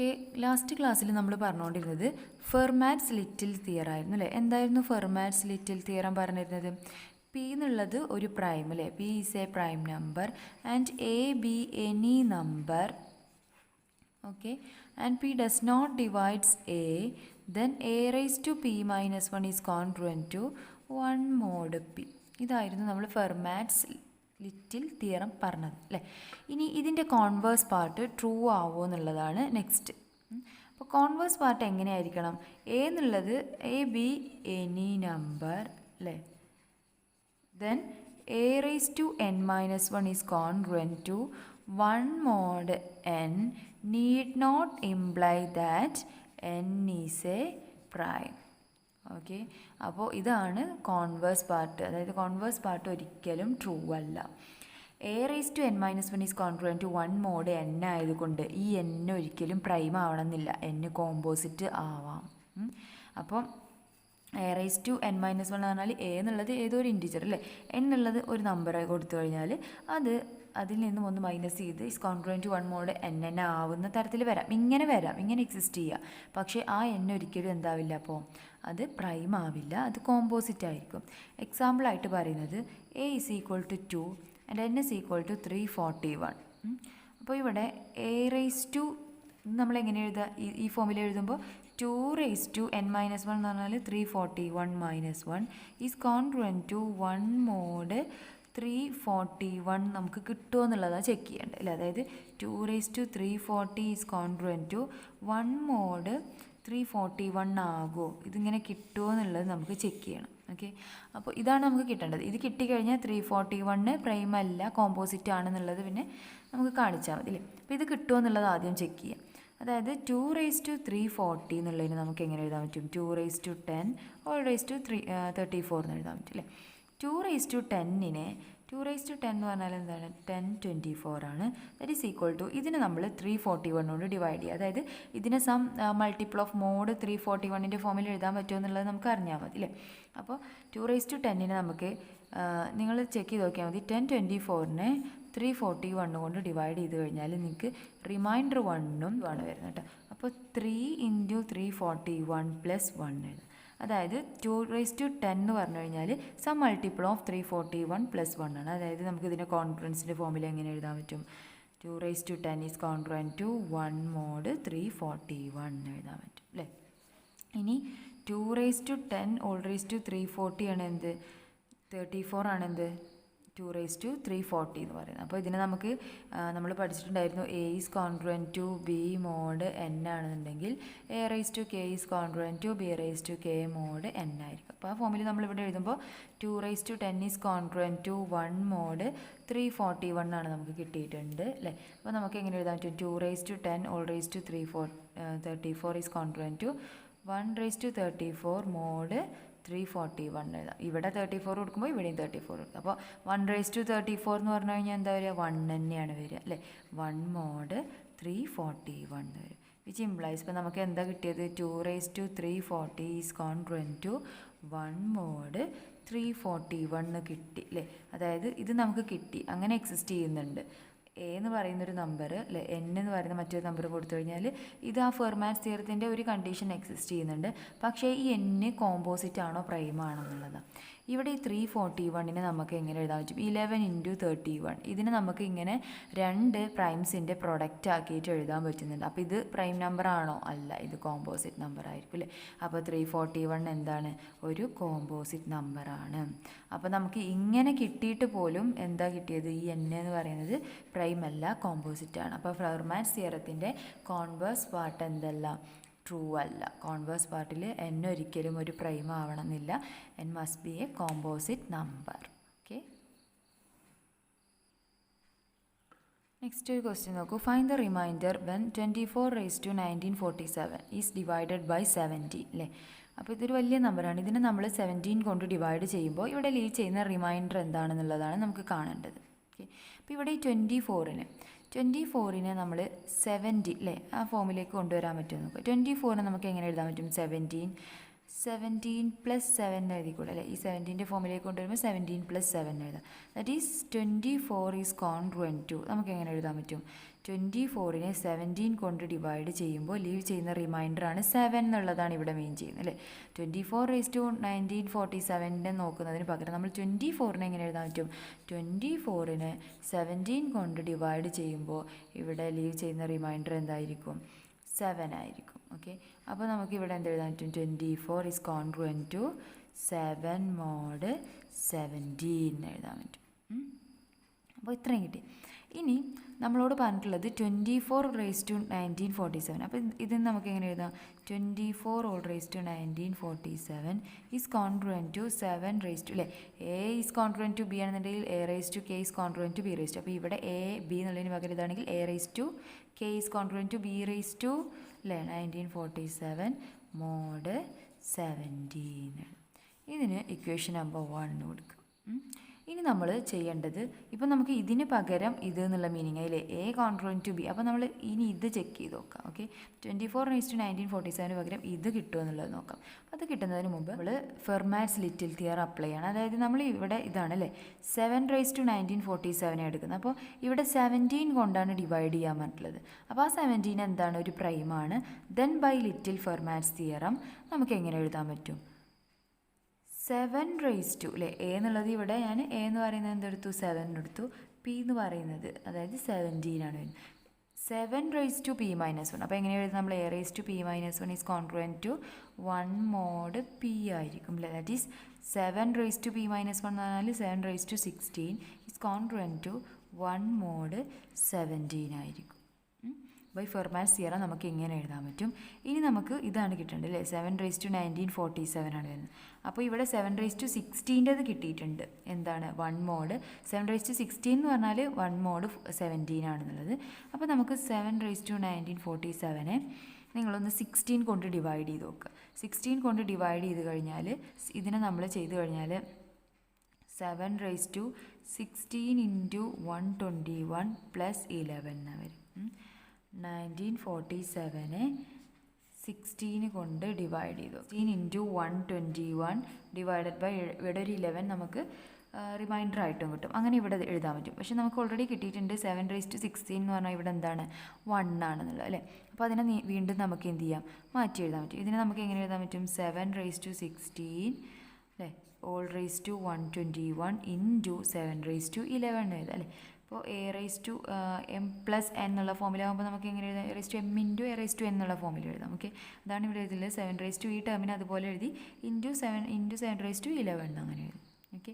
Okay, last ക്ലാസ്സിൽ നമ്മൾ പറഞ്ഞുകൊണ്ടിരുന്നത് ഫെർമാറ്റ്സ് ലിറ്റിൽ തിയറം ആയിരുന്നു അല്ലേ. എന്തായിരുന്നു ഫെർമാറ്റ്സ് ലിറ്റിൽ തിയറം പറഞ്ഞിരുന്നത്? പി എന്നുള്ളത് ഒരു പ്രൈം അല്ലേ, P is a prime number and A B any number. Okay, and P does not divides A, then A raise to P minus 1 is congruent to 1 mod P. ഇതായിരുന്നു നമ്മൾ Fermat's little theorem പറഞ്ഞത് അല്ലേ. ഇനി ഇതിൻ്റെ converse part true ആവുമോ എന്നുള്ളതാണ് next. അപ്പോൾ converse part എങ്ങനെയായിരിക്കണം? എ എന്നുള്ളത് എ ബി എനി നമ്പർ അല്ലേ, then A raise to N minus 1 is congruent to 1 mod N need not imply that N is a prime. Okay, അപ്പോൾ ഇതാണ് converse part. അതായത് converse part ഒരിക്കലും true അല്ല. A raise to N minus 1 is congruent to 1 mod N ആയതുകൊണ്ട് ഈ N ഒരിക്കലും prime ആവണമെന്നില്ല, N composite ആവാം. അപ്പം a raise to N minus 1 എന്ന് പറഞ്ഞാൽ എ എന്നുള്ളത് ഏതോ ഒരു ഇൻറ്റിജർ അല്ലേ, എൻ എന്നുള്ളത് ഒരു നമ്പർ കൊടുത്തു കഴിഞ്ഞാൽ അതിൽ നിന്നും ഒന്ന് മൈനസ് ചെയ്ത് is congruent to 1 mod N N ആവുന്ന തരത്തിൽ വരാം, ഇങ്ങനെ എക്സിസ്റ്റ് ചെയ്യുക. പക്ഷേ ആ എൻ ഒരിക്കലും എന്താവില്ല, അപ്പോൾ അത് പ്രൈം ആവില്ല, അത് കോമ്പോസിറ്റ് ആയിരിക്കും. എക്സാമ്പിളായിട്ട് പറയുന്നത് a is equal to 2 and n is equal to 341. അപ്പോൾ ഇവിടെ എ റൈസ് ടു നമ്മൾ എങ്ങനെ എഴുതുക? ഈ ഫോമിൽ എഴുതുമ്പോൾ 2 റൈസ് ടു എൻ മൈനസ് 1 എന്ന് പറഞ്ഞാൽ 341 minus 1 is congruent to 1 mod 341 നമുക്ക് കിട്ടുമോ എന്നുള്ളതാണ് ചെക്ക് ചെയ്യേണ്ടത് അല്ലേ. അതായത് 2 raise to 340 is congruent to 1 mod 341 ആകുമോ, ഇതിങ്ങനെ കിട്ടുമോ എന്നുള്ളത് നമുക്ക് ചെക്ക് ചെയ്യണം. ഓക്കെ, അപ്പോൾ ഇതാണ് നമുക്ക് കിട്ടേണ്ടത്. ഇത് കിട്ടിക്കഴിഞ്ഞാൽ 341 പ്രൈം അല്ല, കോമ്പോസിറ്റ് ആണെന്നുള്ളത് പിന്നെ നമുക്ക് കാണിച്ചാൽ മതി അല്ലേ. അപ്പോൾ ഇത് കിട്ടുമോ എന്നുള്ളത് ആദ്യം ചെക്ക് ചെയ്യാം. അതായത് 2 റൈസ് ടു 340 എന്നുള്ളതിന് നമുക്ക് എങ്ങനെ എഴുതാൻ പറ്റും? 2 raise to 10 all raise to 34 എന്ന് എഴുതാൻ പറ്റും അല്ലേ. 2 റൈസ് ടു 10നെ 2 റൈസ് ടു 10 എന്ന് പറഞ്ഞാൽ എന്താണ്? 1024 ആണ്. ദറ്റ് ഈസ് ഈക്വൽ ടു ഇതിനെ നമ്മൾ 341 കൊണ്ട് ഡിവൈഡ് ചെയ്യുക. അതായത് ഇതിനെ സം മൾട്ടിപ്പിൾ ഓഫ് മോഡ് 341ൻ്റെ ഫോമിൽ എഴുതാൻ പറ്റുമോ എന്നുള്ളത് നമുക്ക് അറിഞ്ഞാൽ മതി അല്ലേ. അപ്പോൾ 2 റൈസ് ടു 10നെ നമുക്ക് നിങ്ങൾ ചെക്ക് ചെയ്ത് നോക്കിയാൽ മതി. 1024നെ 341 കൊണ്ട് ഡിവൈഡ് ചെയ്ത് കഴിഞ്ഞാൽ നിങ്ങൾക്ക് റിമൈൻഡർ 1ഉം ആണ് വരുന്നത് കേട്ടോ. അപ്പോൾ 3 ഇൻറ്റു 341 പ്ലസ് 1 എഴുതാം. അതായത് 2 റൈസ് ടു 10 എന്ന് പറഞ്ഞു കഴിഞ്ഞാൽ സം മൾട്ടിപ്പിൾ ഓഫ് 341 പ്ലസ് 1 ആണ്. അതായത് നമുക്ക് ഇതിൻ്റെ കോൺട്രുവൻസിൻ്റെ ഫോമിൽ എങ്ങനെ എഴുതാൻ പറ്റും? 2 raise to 10 is congruent to 1 mod 341 എഴുതാൻ പറ്റും അല്ലേ. ഇനി 2 raise to 10 all raise to 340 ആണ് എന്ത്? 34 ആണ് എന്ത്? 2 റൈസ് ടു 340 എന്ന് പറയുന്നത്. അപ്പോൾ ഇതിനെ നമുക്ക് നമ്മൾ പഠിച്ചിട്ടുണ്ടായിരുന്നു A is congruent to B mod N ആണെന്നുണ്ടെങ്കിൽ A raise to K is congruent to B raise to K mod N ആയിരിക്കും. അപ്പോൾ ആ ഫോമിൽ നമ്മളിവിടെ എഴുതുമ്പോൾ 2 raise to 10 is congruent to 1 mod 341 ആണ് നമുക്ക് കിട്ടിയിട്ടുണ്ട് അല്ലേ. അപ്പോൾ നമുക്ക് എങ്ങനെ എഴുതാൻ പറ്റും? 2 raise to 10 all raise to 34 is congruent to 1 raise to 34 mod 341 എഴുതാം. ഇവിടെ 34 കൊടുക്കുമ്പോൾ ഇവിടെയും 34 കൊടുക്കും. അപ്പോൾ 1 റൈസ് ടു 34 എന്ന് പറഞ്ഞു കഴിഞ്ഞാൽ എന്താ വരിക? 1 തന്നെയാണ് വരിക അല്ലേ. 1 മോഡ് 341 വരും. വിച്ച് ഇംപ്ലൈസ് ഇപ്പോൾ നമുക്ക് എന്താ കിട്ടിയത്? 2 raise to 340 is congruent to 1 mod 341 കിട്ടി അല്ലേ. അതായത് ഇത് നമുക്ക് കിട്ടി, അങ്ങനെ എക്സിസ്റ്റ് ചെയ്യുന്നുണ്ട്. എ എന്ന് പറയുന്നൊരു നമ്പർ അല്ലേ, എൻ എന്ന് പറയുന്ന മറ്റൊരു നമ്പർ കൊടുത്തു കഴിഞ്ഞാൽ ഇത് ആ ഫെർമാറ്റ്സ് തിയറത്തിൻ്റെ ഒരു കണ്ടീഷൻ എക്സിസ്റ്റ് ചെയ്യുന്നുണ്ട്. പക്ഷേ ഈ എൻ കോമ്പോസിറ്റ് ആണോ പ്രൈം ആണോ എന്നുള്ളതാണ്. ഇവിടെ ഈ 341നെ നമുക്ക് എങ്ങനെ എഴുതാൻ പറ്റും? 11 ഇൻറ്റു 31. ഇതിന് നമുക്ക് ഇങ്ങനെ 2 പ്രൈംസിൻ്റെ പ്രൊഡക്റ്റ് ആക്കിയിട്ട് എഴുതാൻ പറ്റുന്നുണ്ട്. അപ്പോൾ ഇത് പ്രൈം നമ്പർ ആണോ? അല്ല, ഇത് കോമ്പോസിറ്റ് നമ്പർ ആയിരിക്കും അല്ലേ. അപ്പോൾ 341 എന്താണ്? ഒരു കോമ്പോസിറ്റ് നമ്പറാണ്. അപ്പോൾ നമുക്ക് ഇങ്ങനെ കിട്ടിയിട്ട് പോലും എന്താ കിട്ടിയത്? ഈ എൻ എന്ന് പറയുന്നത് പ്രൈം അല്ല, കോമ്പോസിറ്റ് ആണ്. അപ്പോൾ ഫെർമാറ്റ്സ് തിയറത്തിൻ്റെ കോൺവേഴ്സ് പാർട്ട് എന്തല്ല? ട്രൂ അല്ല. കോൺവേഴ്സ് പാർട്ടിൽ എൻ ഒരിക്കലും ഒരു പ്രൈം ആവണമെന്നില്ല. N must be a composite number. Okay, next ഒരു ക്വസ്റ്റ്യൻ നോക്കൂ. Find the remainder when 24 raise to 1947 is divided by 70 അല്ലേ. അപ്പോൾ ഇതൊരു വലിയ നമ്പറാണ്. ഇതിനെ നമ്മൾ 17 കൊണ്ട് ഡിവൈഡ് ചെയ്യുമ്പോൾ ഇവിടെ ലീവ് ചെയ്യുന്ന റിമൈൻഡർ എന്താണെന്നുള്ളതാണ് നമുക്ക് കാണേണ്ടത്. ഓക്കെ, അപ്പോൾ ഇവിടെ ഈ 24നെ നമ്മൾ 70 അല്ലേ ആ ഫോമിലേക്ക് കൊണ്ടുവരാൻ പറ്റുമോ നോക്കുക. 24നെ നമുക്ക് എങ്ങനെ എഴുതാൻ പറ്റും? 17 പ്ലസ് 7 എഴുതിക്കൂടെ അല്ലേ. ഈ 17ൻ്റെ ഫോമിലേക്ക് കൊണ്ടുവരുമ്പോൾ 17 പ്ലസ് 7 എഴുതാം. That is 24 is congruent to നമുക്ക് എങ്ങനെ എഴുതാൻ പറ്റും? 24നെ 17 കൊണ്ട് ഡിവൈഡ് ചെയ്യുമ്പോൾ ലീവ് ചെയ്യുന്ന റിമൈൻഡറാണ് 7 എന്നുള്ളതാണ് ഇവിടെ മെയിൻ ചെയ്യുന്നത് അല്ലേ. 24:1947 നോക്കുന്നതിന് പകരം നമ്മൾ 24നെ എങ്ങനെ എഴുതാൻ പറ്റും? 24നെ 17 കൊണ്ട് ഡിവൈഡ് ചെയ്യുമ്പോൾ ഇവിടെ ലീവ് ചെയ്യുന്ന റിമൈൻഡർ എന്തായിരിക്കും? 7 ആയിരിക്കും. ഓക്കെ, അപ്പോൾ നമുക്ക് ഇവിടെ എന്ത് എഴുതാൻ പറ്റും? 24 ഈസ് കോൺഗ്രുവൻറ്റ് ടു 7 mod 17 എഴുതാൻ പറ്റും. അപ്പോൾ ഇത്രയും കിട്ടി. ഇനി നമ്മളോട് പറഞ്ഞിട്ടുള്ളത് 24:1947. അപ്പോൾ ഇതിന് നമുക്ക് എങ്ങനെ എഴുതാം? 24:1947 ഈസ് കോൺഗ്രുവൻറ്റ് ടു 7 അല്ലേ. A is congruent to b ആണെന്നുണ്ടെങ്കിൽ A⁻k is congruent to B⁻. അപ്പോൾ ഇവിടെ A B എന്നുള്ളതിന് പകരം ഇതാണെങ്കിൽ A⁻k is congruent to B⁻, അല്ലേ. 1947 mod 17. ഇതിന് ഇക്വേഷൻ നമ്പർ 1 കൊടുക്കും. ഇനി നമ്മൾ ചെയ്യേണ്ടത്, ഇപ്പം നമുക്ക് ഇതിന് പകരം ഇത് എന്നുള്ള മീനിങ് അതിലെ A കോൺഗ്രുവൻറ്റ് ടു B. അപ്പോൾ നമ്മൾ ഇനി ഇത് ചെക്ക് ചെയ്ത് നോക്കാം. ഓക്കെ, 24:1947 പകരം ഇത് കിട്ടുമോ എന്നുള്ളത് നോക്കാം. അപ്പോൾ അത് കിട്ടുന്നതിന് മുമ്പ് നമ്മൾ ഫെർമാറ്റ്സ് ലിറ്റിൽ തിയർ അപ്ലൈ ചെയ്യണം. അതായത് നമ്മൾ ഇവിടെ ഇതാണ് അല്ലേ 7⁻1947 എടുക്കുന്നത്. അപ്പോൾ ഇവിടെ 17 കൊണ്ടാണ് ഡിവൈഡ് ചെയ്യാൻ പറ്റുള്ളത്. അപ്പോൾ ആ 17 എന്താണ്? ഒരു പ്രൈമാണ്. Then by little Fermat's theorem നമുക്ക് എങ്ങനെ എഴുതാൻ പറ്റും? 7 അല്ലേ. എ എന്നുള്ളത് ഇവിടെ ഞാൻ എ എന്ന് പറയുന്നത് എന്തെടുത്തു? 7 എടുത്തു. പി എന്ന് പറയുന്നത് അതായത് 17 ആണ് വരുന്നത്. 7⁻p−1. അപ്പോൾ എങ്ങനെ എഴുതും നമ്മൾ? A⁻p−1 is congruent to 1 mod p ആയിരിക്കും അല്ലേ. ദാറ്റ് ഈസ് 7⁻p−1 എന്ന് പറഞ്ഞാൽ 7⁻16 ഈസ് കോൺഗ്രുവൻറ്റ് ടു 1 mod 17 ആയിരിക്കും. ബൈ ഫെർമാറ്റ്സ് തിയറം നമുക്ക് എങ്ങനെ എഴുതാൻ പറ്റും? ഇനി നമുക്ക് ഇതാണ് കിട്ടേണ്ടത് അല്ലേ. 7⁻1947 ആണ് വരുന്നത്. അപ്പോൾ ഇവിടെ 7⁻16 കിട്ടിയിട്ടുണ്ട്. എന്താണ്? 1 mod 7⁻16 എന്ന് പറഞ്ഞാൽ 1 mod 17 ആണെന്നുള്ളത്. അപ്പോൾ നമുക്ക് 7⁻1947 നിങ്ങളൊന്ന് 16 കൊണ്ട് ഡിവൈഡ് ചെയ്ത് നോക്കുക. 16 കൊണ്ട് ഡിവൈഡ് ചെയ്ത് കഴിഞ്ഞാൽ ഇതിനെ നമ്മൾ ചെയ്ത് കഴിഞ്ഞാൽ 7⁻16 × 121 + 11 എന്നാണ് വരും. 1947 16 കൊണ്ട് ഡിവൈഡ് ചെയ്തു. 16 × 121 ഡിവൈഡഡ് ബൈ ഇവിടെ ഒരു 11 നമുക്ക് റിമൈൻഡർ ആയിട്ടും കിട്ടും. അങ്ങനെ ഇവിടെ എഴുതാൻ പറ്റും. പക്ഷേ നമുക്ക് ഓൾറെഡി കിട്ടിയിട്ടുണ്ട് 7⁻16 എന്ന് പറഞ്ഞാൽ ഇവിടെ എന്താണ്? 1 ആണെന്നുള്ളത് അല്ലേ. അപ്പോൾ അതിനെ വീണ്ടും നമുക്ക് എന്ത് ചെയ്യാം? മാറ്റി എഴുതാൻ പറ്റും. ഇതിനെ നമുക്ക് എങ്ങനെ എഴുതാൻ പറ്റും? 7⁻16 അല്ലേ (121) × 7⁻11 എഴുതാം അല്ലേ. അപ്പോൾ A⁻m + n എന്നുള്ള ഫോമിൽ ആകുമ്പോൾ നമുക്ക് എങ്ങനെ എഴുതാം? A⁻m × A⁻n എന്നുള്ള ഫോമിൽ എഴുതാം. ഓക്കെ, അതാണ് ഇവിടെ എഴുതുന്നത്. 7⁻, ഈ ടേമിന് അതുപോലെ എഴുതി × 7⁻11 അങ്ങനെ എഴുതും. ഓക്കെ,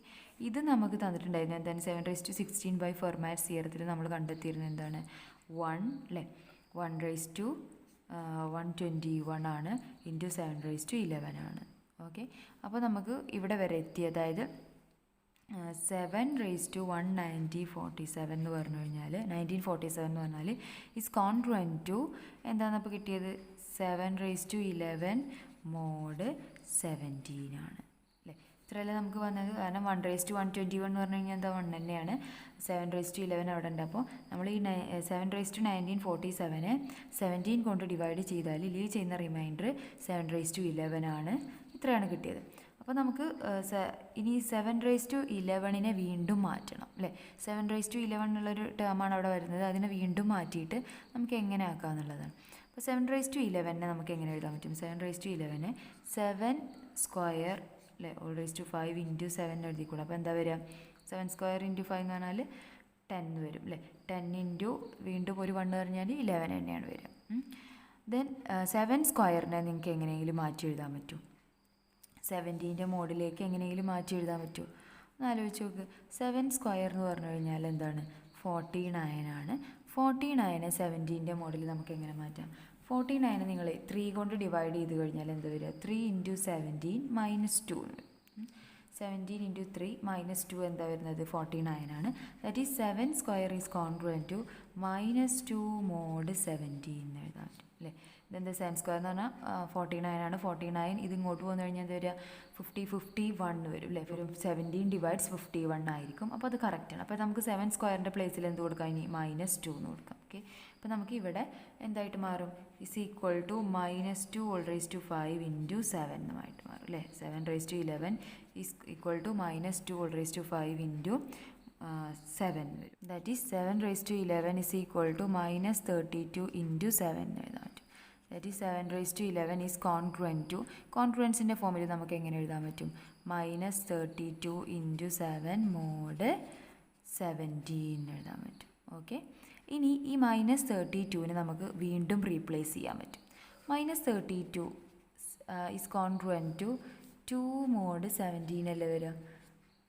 ഇത് നമുക്ക് തന്നിട്ടുണ്ടായിരുന്നു എന്താണ്? 7⁻16 ബൈ ഫെർമാറ്റ്സ് തിയറത്തിൽ നമ്മൾ കണ്ടെത്തിയിരുന്നത് എന്താണ്? 1 അല്ലേ. 1/121 ആണ് × 7⁻11 ആണ്. ഓക്കെ, അപ്പോൾ നമുക്ക് ഇവിടെ വരെ എത്തി. അതായത് 7⁻19047 എന്ന് പറഞ്ഞു കഴിഞ്ഞാൽ 1947 എന്ന് പറഞ്ഞാൽ ഈസ് കോൺഗ്രുവൻറ്റ് ടു എന്താണ് അപ്പോൾ കിട്ടിയത്? 7⁻11 mod 17 ആണ് അല്ലേ. ഇത്രയല്ലേ നമുക്ക് വന്നത്. കാരണം 1/121 എന്ന് പറഞ്ഞു കഴിഞ്ഞാൽ എന്താ? 1 തന്നെയാണ്. 7⁻11 അവിടെ ഉണ്ട്. അപ്പോൾ നമ്മൾ ഈ 7⁻1947 17 കൊണ്ട് ഡിവൈഡ് ചെയ്താൽ ലീവ് ചെയ്യുന്ന റിമൈൻഡർ 7⁻11 ആണ്. ഇത്രയാണ് കിട്ടിയത്. അപ്പോൾ നമുക്ക് ഇനി 7⁻11 വീണ്ടും മാറ്റണം അല്ലേ. 7⁻11 എന്നുള്ളൊരു ടേമാണ് അവിടെ വരുന്നത്. അതിനെ വീണ്ടും മാറ്റിയിട്ട് നമുക്ക് എങ്ങനെ ആക്കാം എന്നുള്ളതാണ്. അപ്പോൾ 7⁻11 നമുക്ക് എങ്ങനെ എഴുതാൻ പറ്റും? 7⁻11 7² അല്ലേ (5 × 7 എഴുതിക്കൂടെ. അപ്പോൾ എന്താ വരിക? 7² × 5 എന്ന് പറഞ്ഞാൽ 10 വരും അല്ലേ. 10 വീണ്ടും ഒരു 1 പറഞ്ഞാൽ 11 തന്നെയാണ് വരിക. ദെൻ 7² നിങ്ങൾക്ക് എങ്ങനെയെങ്കിലും മാറ്റി എഴുതാൻ പറ്റും? 17ൻ്റെ മോഡിലേക്ക് എങ്ങനെയെങ്കിലും മാറ്റി എഴുതാൻ പറ്റുമോ? ഒന്ന് ആലോചിച്ച് നോക്ക്. 7² എന്ന് പറഞ്ഞു കഴിഞ്ഞാൽ എന്താണ്? 49 ആണ്. 49 17ൻ്റെ മോഡിൽ നമുക്ക് എങ്ങനെ മാറ്റാം? 49 നിങ്ങൾ 3 കൊണ്ട് ഡിവൈഡ് ചെയ്ത് കഴിഞ്ഞാൽ എന്താ വരിക? 3 × 17 -2 എന്ന് വരും. 17 × 3 -2 എന്താ വരുന്നത്? 49 ആണ്. That is 7² is congruent to -2 mod 17 എന്ന് എഴുതാൻ പറ്റും അല്ലേ. ഇതെന്താ? 7² എന്ന് പറഞ്ഞാൽ 49 ആണ്. 49 ഇത് ഇങ്ങോട്ട് പോകുന്ന കഴിഞ്ഞാൽ എന്താ വരിക? 51 വരും അല്ലേ. വരും 17 / 51 ആയിരിക്കും. അപ്പോൾ അത് കറക്റ്റാണ്. അപ്പോൾ നമുക്ക് 7² പ്ലേസിൽ എന്ത് കൊടുക്കാം? ഇനി -2 എന്ന് കൊടുക്കാം. ഓക്കെ, അപ്പോൾ നമുക്ക് ഇവിടെ എന്തായിട്ട് മാറും? ഇസ് ഈക്വൽ ടു -2⁵ × 7 എന്നുമായിട്ട് മാറും അല്ലേ. 7⁻11 ഈസ് ഈക്വൽ ടു -2⁵ × 7 വരും. That is 7^11 is equal to -32 into 7 എന്ന് എഴുതാൻ പറ്റും. That is 7^11 is congruent to, കോൺഗ്രുവൻസിൻ്റെ ഫോമിൽ നമുക്ക് എങ്ങനെ എഴുതാൻ പറ്റും? -32 into 7 mod 17 എഴുതാൻ പറ്റും. ഓക്കെ, ഇനി ഈ -32നെ നമുക്ക് വീണ്ടും റീപ്ലേസ് ചെയ്യാൻ പറ്റും. -32 ഈസ് കോൺഗ്രുവൻറ്റ് ടു 2 mod 17 അല്ലേ വരിക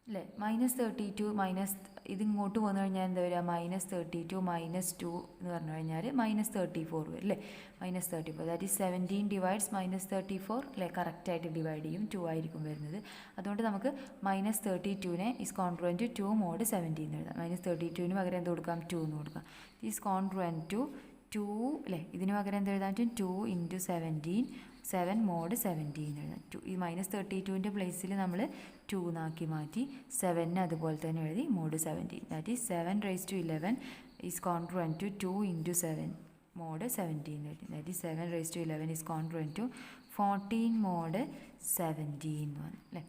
അല്ലേ? -32 ഇതിങ്ങോട്ട് വന്നു കഴിഞ്ഞാൽ എന്താ വരിക? -32 -2 എന്ന് പറഞ്ഞു കഴിഞ്ഞാൽ -34 വരും അല്ലേ? -34 ദാറ്റ് ഈസ് 17 divides -34 അല്ലേ? കറക്റ്റായിട്ട് ഡിവൈഡ് ചെയ്യും, 2 ആയിരിക്കും വരുന്നത്. അതുകൊണ്ട് നമുക്ക് -32നെ ഈസ് കോൺഗ്രുവൻറ്റ് ടു 2 mod 17 എഴുതാം. -32ന് പകരം എന്ത് കൊടുക്കാം? 2 എന്ന് കൊടുക്കാം. ഈസ് കോൺഗ്രുവൻറ്റ് ടു 2 അല്ലേ? ഇതിന് പകരം എന്ത് എഴുതാൻ പറ്റും? 2 into 17 7 mod 17 എഴുതാം. ഈ -32ൻ്റെ പ്ലേസിൽ നമ്മൾ 2 എന്നാക്കി മാറ്റി, 7നെ അതുപോലെ തന്നെ എഴുതി mod 17. That is 7^11 is congruent to 2 into 7 mod 17 എഴുതി. That is 7^11 is congruent to 14 mod 17 എന്ന് പറഞ്ഞു അല്ലേ?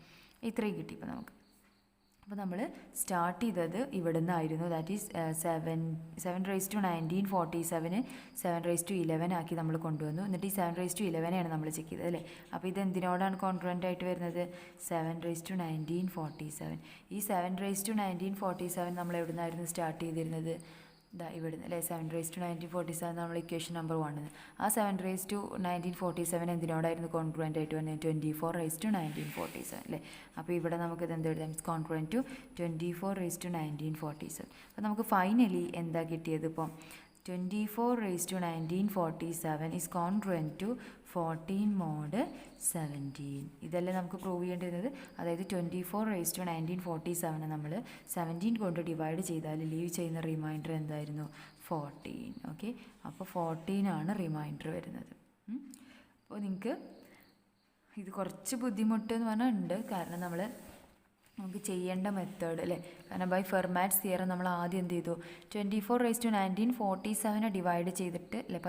ഇത്രയും കിട്ടി ഇപ്പോൾ നമുക്ക്. അപ്പോൾ നമ്മൾ സ്റ്റാർട്ട് ചെയ്തത് ഇവിടെ നിന്നായിരുന്നു. ദാറ്റ് ഈസ് 7^1947 7^11 ആക്കി നമ്മൾ കൊണ്ടുവന്നു. എന്നിട്ട് ഈ 7^11 നമ്മൾ ചെക്ക് ചെയ്തത് അല്ലേ? അപ്പോൾ ഇത് എന്തിനോടാണ് കോൺഗ്രുവൻ്റ് ആയിട്ട് വരുന്നത്? 7^1947. ഈ 7^1947 നമ്മൾ എവിടെ നിന്നായിരുന്നു സ്റ്റാർട്ട് ചെയ്തിരുന്നത്? ഇവിടുന്ന് അല്ലേ? 7^1947 നമ്മൾ ഇക്വേഷൻ നമ്പർ 1. ആ 7^1947 എന്തിനോടായിരുന്നു കോൺഗ്രുവൻ്റ് ആയിട്ട് വന്നത്? 24^1947 അല്ലേ? അപ്പോൾ ഇവിടെ നമുക്കിത് എന്ത് എഴുതാം? Congruent to 24^1947. അപ്പോൾ നമുക്ക് ഫൈനലി എന്താ കിട്ടിയത്? ഇപ്പം 24^1947 ഈസ് കോൺഗ്രുവൻ്റ് ടു 14 mod 17. ഇതല്ലേ നമുക്ക് പ്രൂവ് ചെയ്യേണ്ടിരുന്നത്. അതായത് 24^1947 നമ്മൾ 17 കൊണ്ട് ഡിവൈഡ് ചെയ്താൽ ലീവ് ചെയ്യുന്ന റിമൈൻഡർ എന്തായിരുന്നു? 14. ഓക്കെ, അപ്പോൾ 14 ആണ് റിമൈൻഡർ വരുന്നത്. അപ്പോൾ നിങ്ങൾക്ക് ഇത് കുറച്ച് ബുദ്ധിമുട്ട് എന്ന് പറഞ്ഞാൽ ഉണ്ട്, കാരണം നമുക്ക് ചെയ്യേണ്ട മെത്തേഡ് അല്ലേ? കാരണം ബൈ ഫെർമാറ്റ്സ് തിയറം നമ്മൾ ആദ്യം എന്ത് ചെയ്തു? 24^1947 ഡിവൈഡ് ചെയ്തിട്ട് അല്ലെ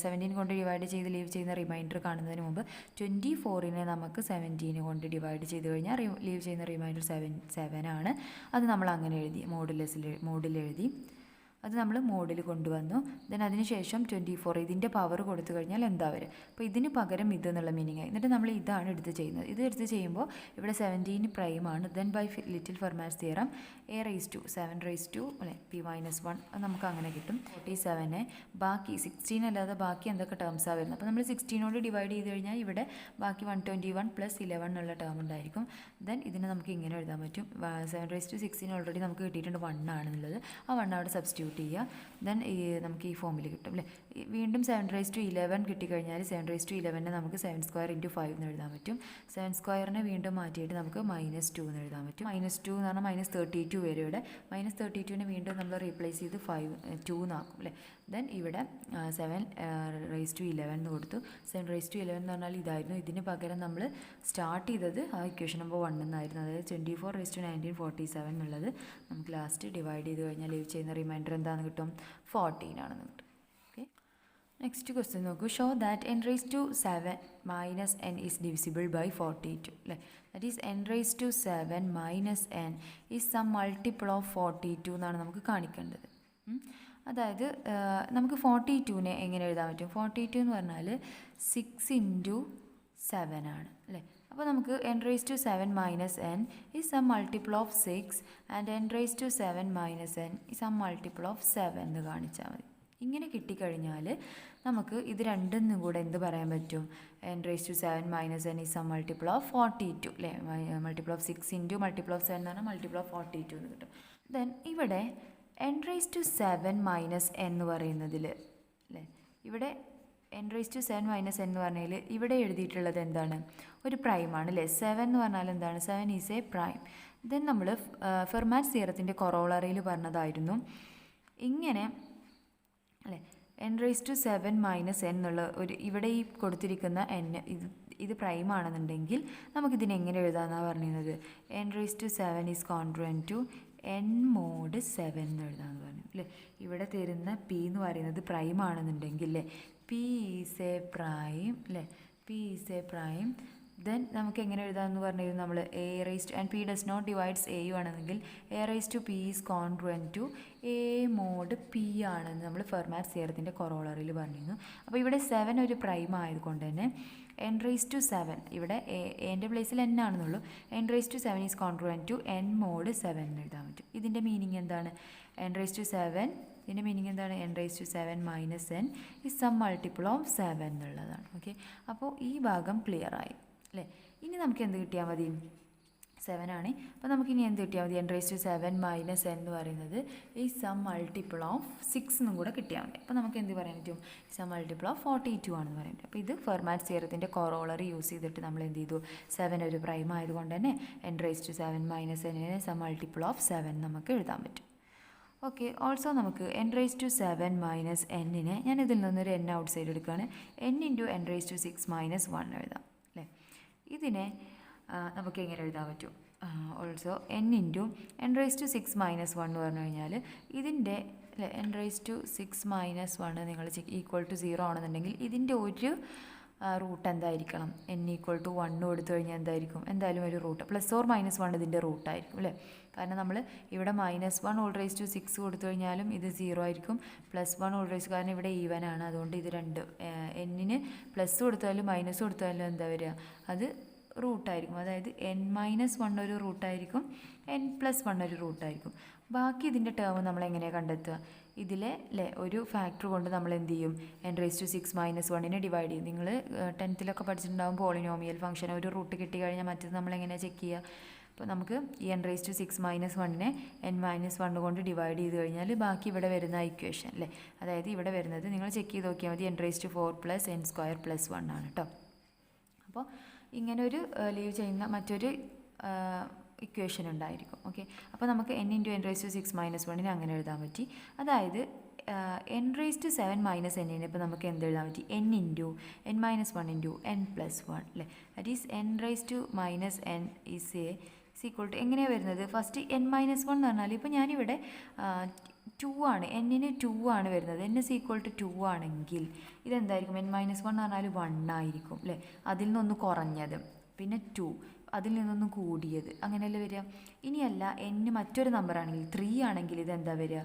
17 കൊണ്ട് ഡിവൈഡ് ചെയ്ത് ലീവ് ചെയ്യുന്ന റിമൈൻഡർ കാണുന്നതിന് മുമ്പ് 24നെ നമുക്ക് 17 കൊണ്ട് ഡിവൈഡ് ചെയ്ത് കഴിഞ്ഞാൽ ലീവ് ചെയ്യുന്ന റിമൈൻഡർ 7 ആണ്. അത് നമ്മൾ അങ്ങനെ എഴുതി, മോഡിൽ എഴുതി. അത് നമ്മൾ മോഡിൽ കൊണ്ടുവന്നു. ദെൻ അതിനുശേഷം 24 ഇതിൻ്റെ പവർ കൊടുത്തു കഴിഞ്ഞാൽ എന്താ വരും? അപ്പോൾ ഇതിന് പകരം ഇത് എന്നുള്ള മീനിങ് ആയി. എന്നിട്ട് നമ്മൾ ഇതാണ് എടുത്ത് ചെയ്യുന്നത്. ഇത് എടുത്ത് ചെയ്യുമ്പോൾ ഇവിടെ 17 പ്രൈമാണ്. Then by little Fermat's theorem a^7 അല്ലെ p-1 അത് നമുക്ക് അങ്ങനെ കിട്ടും. 47നെ ബാക്കി 16 അല്ലാതെ ബാക്കി എന്തൊക്കെ ടേംസാണ് വരുന്നത്? അപ്പോൾ നമ്മൾ 16നോട് ഡിവൈഡ് ചെയ്ത് കഴിഞ്ഞാൽ ഇവിടെ ബാക്കി 121 + 11 എന്നുള്ള ടേം ഉണ്ടായിരിക്കും. ദെൻ ഇതിനെ നമുക്ക് ഇങ്ങനെ എഴുതാൻ പറ്റും. 7^16 ഓൾറെഡി നമുക്ക് കിട്ടിയിട്ടുണ്ട് 1 ആണെന്നുള്ളത്. ആ 1 അവിടെ സബ്സ്റ്റിറ്റ്യൂട്ട് ചെയ്യുക. ദെൻ നമുക്ക് ഈ ഫോമിൽ കിട്ടും അല്ലേ? വീണ്ടും 7^11 കിട്ടിക്കഴിഞ്ഞാൽ 7^11നെ നമുക്ക് 7² × 5 എന്ന് എഴുതാൻ പറ്റും. 7²നെ വീണ്ടും മാറ്റിയിട്ട് നമുക്ക് -2 എന്ന് എഴുതാൻ പറ്റും. -2 എന്ന് പറഞ്ഞാൽ -32 വരും ഇവിടെ. -32നെ വീണ്ടും നമ്മൾ റീപ്ലേസ് ചെയ്ത് 2 എന്നാക്കും അല്ലേ? ദെൻ ഇവിടെ 7^11 എന്ന് കൊടുത്തു. 7^11 എന്ന് പറഞ്ഞാൽ ഇതായിരുന്നു. ഇതിന് പകരം നമ്മൾ സ്റ്റാർട്ട് ചെയ്തത് ആ ഇക്വേഷൻ നമ്പർ 1 എന്നായിരുന്നു. അതായത് 24^1947 എന്നുള്ളത് നമുക്ക് ലാസ്റ്റ് ഡിവൈഡ് ചെയ്ത് കഴിഞ്ഞാൽ ലീവ് ചെയ്യുന്ന റിമൈൻഡർ എന്താണെന്ന് കിട്ടും? 14 ആണെന്ന് കിട്ടും. ഓക്കെ, നെക്സ്റ്റ് ക്വസ്റ്റ്യൻ നോക്കൂ. Show that n⁻7 - n is divisible by 42 അല്ലേ? That is n⁻7 - n is some multiple of 42 എന്നാണ് നമുക്ക് കാണിക്കേണ്ടത്. അതായത് നമുക്ക് 42നെ എങ്ങനെ എഴുതാൻ പറ്റും? 42 എന്ന് പറഞ്ഞാൽ 6 × 7 ആണ് അല്ലേ? അപ്പോൾ നമുക്ക് n⁻7 - n is some multiple of 6 and n⁻7 - n is some multiple of 7 എന്ന് കാണിച്ചാൽ മതി. ഇങ്ങനെ കിട്ടിക്കഴിഞ്ഞാൽ നമുക്ക് ഇത് രണ്ടും കൂടെ എന്ത് പറയാൻ പറ്റും? n⁻7 - n is some multiple of 42 അല്ലേ? മൾട്ടിപ്പിൾ ഓഫ് 6 × മൾട്ടിപ്പിൾ ഓഫ് 7 എന്ന് പറഞ്ഞാൽ മൾട്ടിപ്പിൾ ഓഫ് 42 എന്ന് കിട്ടും. ദെൻ ഇവിടെ n⁻7 - n എന്ന് പറയുന്നതിൽ അല്ലേ, ഇവിടെ n⁻7 - n എന്ന് പറഞ്ഞാൽ ഇവിടെ എഴുതിയിട്ടുള്ളത് എന്താണ്? ഒരു പ്രൈമാണ് അല്ലേ? 7 എന്ന് പറഞ്ഞാൽ എന്താണ്? 7 ഈസ് എ പ്രൈം. ദെൻ നമ്മൾ ഫെർമാറ്റ്സ് തിയറത്തിൻ്റെ കൊറോളറിയിൽ പറഞ്ഞതായിരുന്നു ഇങ്ങനെ അല്ലേ, n⁻7 - n എന്നുള്ള ഒരു ഇവിടെ ഈ കൊടുത്തിരിക്കുന്ന n ഇത് പ്രൈം ആണെന്നുണ്ടെങ്കിൽ നമുക്കിതിനെങ്ങനെ എഴുതാമെന്നാണ് പറഞ്ഞിരുന്നത്? n⁻7 is congruent to n mod 7 എന്ന് എഴുതാമെന്ന് പറഞ്ഞു അല്ലേ? ഇവിടെ തരുന്ന p എന്ന് പറയുന്നത് പ്രൈം ആണെന്നുണ്ടെങ്കിൽ അല്ലേ, p ഈസ് എ പ്രൈം അല്ലേ? p is a prime then നമുക്ക് എങ്ങനെ എഴുതാമെന്ന് പറഞ്ഞിരുന്നു നമ്മൾ A raise to and P does not divides A U ആണെങ്കിൽ A raise to P is congruent to A mod P ആണെന്ന് നമ്മൾ ഫെർമാറ്റ്സ് തിയറത്തിൻ്റെ കൊറോളറിയിൽ പറഞ്ഞിരുന്നു. അപ്പോൾ ഇവിടെ 7 ഒരു പ്രൈം ആയതുകൊണ്ട് തന്നെ n റേസ് ടു 7 ഇവിടെ എൻ്റെ പ്ലേസിൽ n ആണെന്നുള്ളൂ. n raise to 7 is congruent to n mod 7 എന്ന് എഴുതാൻ പറ്റും. ഇതിൻ്റെ മീനിങ് എന്താണ്? n റേസ് ടു 7 ഇതിൻ്റെ മീനിങ് എന്താണ്? n raise to 7 minus n is some multiple of 7 എന്നുള്ളതാണ്. ഓക്കെ, അപ്പോൾ ഈ ഭാഗം ക്ലിയർ ആയി അല്ലേ? ഇനി നമുക്ക് എന്ത് കിട്ടിയാൽ മതി? 7 ആണ്. അപ്പോൾ നമുക്കിനി എന്ത് കിട്ടിയാൽ മതി? n raise to 7 minus n എന്ന് പറയുന്നത് ഈ സം മൾട്ടിപ്പിൾ ഓഫ് 6 എന്നും കൂടെ കിട്ടിയാൽ മതി. അപ്പോൾ നമുക്ക് എന്ത് പറയാൻ പറ്റും? സം മൾട്ടിപ്പിൾ ഓഫ് 42 ആണെന്ന് പറയാൻ പറ്റും. അപ്പോൾ ഇത് ഫെർമാറ്റ്സ് തിയറത്തിൻ്റെ കൊറോളറി യൂസ് ചെയ്തിട്ട് നമ്മൾ എന്ത് ചെയ്തു? 7 ഒരു പ്രൈം ആയതുകൊണ്ട് തന്നെ n റേസ് ടു 7 മൈനസ് എന്നിനെ സം മൾട്ടിപ്പിൾ ഓഫ് 7 നമുക്ക് എഴുതാൻ പറ്റും. ഓക്കെ, ഓൾസോ നമുക്ക് n റേസ് ടു 7 മൈനസ് എന്നിനെ ഞാൻ ഇതിൽ നിന്നൊരു n ഔട്ട് സൈഡ് എടുക്കുകയാണ്. n into n raise to 6 minus 1 എഴുതാം അല്ലേ? ഇതിനെ നമുക്ക് എങ്ങനെ എഴുതാൻ പറ്റും? Also n into n raise to 6 minus 1 എന്ന് പറഞ്ഞു കഴിഞ്ഞാൽ ഇതിൻ്റെ അല്ലേ n റേസ് ടു 6 മൈനസ് 1 നിങ്ങൾ ഈക്വൽ ടു 0 ആണെന്നുണ്ടെങ്കിൽ ഇതിൻ്റെ ഒരു റൂട്ട് എന്തായിരിക്കണം? n ഈക്വൽ ടു 1 കൊടുത്തു കഴിഞ്ഞാൽ എന്തായിരിക്കും? എന്തായാലും ഒരു റൂട്ട് പ്ലസ് ഓർ മൈനസ് 1 ഇതിൻ്റെ റൂട്ടായിരിക്കും അല്ലേ? കാരണം നമ്മൾ ഇവിടെ -1 ഓൾ റേസ് ടു 6 കൊടുത്തു കഴിഞ്ഞാലും ഇത് 0 ആയിരിക്കും. +1 ഓൾ റേസ്, കാരണം ഇവിടെ ഈവൻ ആണ്, അതുകൊണ്ട് ഇത് രണ്ട് എന്നിന് പ്ലസ് കൊടുത്താലും മൈനസ് കൊടുത്താലും എന്താ വരിക? അത് റൂട്ടായിരിക്കും. അതായത് n-1 ഒരു റൂട്ടായിരിക്കും, n+1 ഒരു റൂട്ടായിരിക്കും. ബാക്കി ഇതിൻ്റെ ടേം നമ്മൾ എങ്ങനെയാണ് കണ്ടെത്തുക? ഇതിലെ ഒരു ഫാക്ടർ കൊണ്ട് നമ്മൾ എന്ത് ചെയ്യും? n റേസ് ടു 6 മൈനസ് 1നെ ഡിവൈഡ് ചെയ്യും. നിങ്ങൾ 10th പഠിച്ചിട്ടുണ്ടാകും പോളിനോമിയൽ ഫംഗ്ഷൻ ഒരു റൂട്ട് കിട്ടി കഴിഞ്ഞാൽ മറ്റേത് നമ്മൾ എങ്ങനെയാണ് ചെക്ക് ചെയ്യുക? അപ്പോൾ നമുക്ക് ഈ n റേസ് ടു 6 മൈനസ് 1നെ n-1 കൊണ്ട് ഡിവൈഡ് ചെയ്ത് കഴിഞ്ഞാൽ ബാക്കി ഇവിടെ വരുന്ന ഇക്വേഷൻ അല്ലേ? അതായത് ഇവിടെ വരുന്നത് നിങ്ങൾ ചെക്ക് ചെയ്ത് നോക്കിയാൽ മതി, n റേസ് ടു 4 + n² + 1 ആണ് കേട്ടോ. അപ്പോൾ ഇങ്ങനൊരു ലീവ് ചെയ്യുന്ന മറ്റൊരു ഇക്വേഷൻ ഉണ്ടായിരിക്കും. ഓക്കെ, അപ്പോൾ നമുക്ക് n into n raise to 6 minus 1നെ അങ്ങനെ എഴുതാൻ പറ്റി. അതായത് n റേസ് ടു 7 മൈനസ് എന്നിനെ ഇപ്പോൾ നമുക്ക് എന്ത് എഴുതാൻ പറ്റി? n into n-1 into n+1 അല്ലേ? That is n raise to minus n is equal to എങ്ങനെയാണ് വരുന്നത്? ഫസ്റ്റ് n-1 എന്ന് പറഞ്ഞാൽ ഇപ്പോൾ ഞാനിവിടെ 2 ആണ്, എന്നിന് 2 ആണ് വരുന്നത്. n is equal to 2 ആണെങ്കിൽ ഇതെന്തായിരിക്കും? n-1 എന്ന് പറഞ്ഞാൽ 1 ആയിരിക്കും അല്ലേ? അതിൽ നിന്നൊന്ന് കുറഞ്ഞത്, പിന്നെ 2 അതിൽ നിന്നൊന്ന് കൂടിയത്, അങ്ങനെയല്ലേ വരിക? ഇനിയല്ല n മറ്റൊരു നമ്പർ ആണെങ്കിൽ 3 ആണെങ്കിൽ ഇതെന്താ വരിക?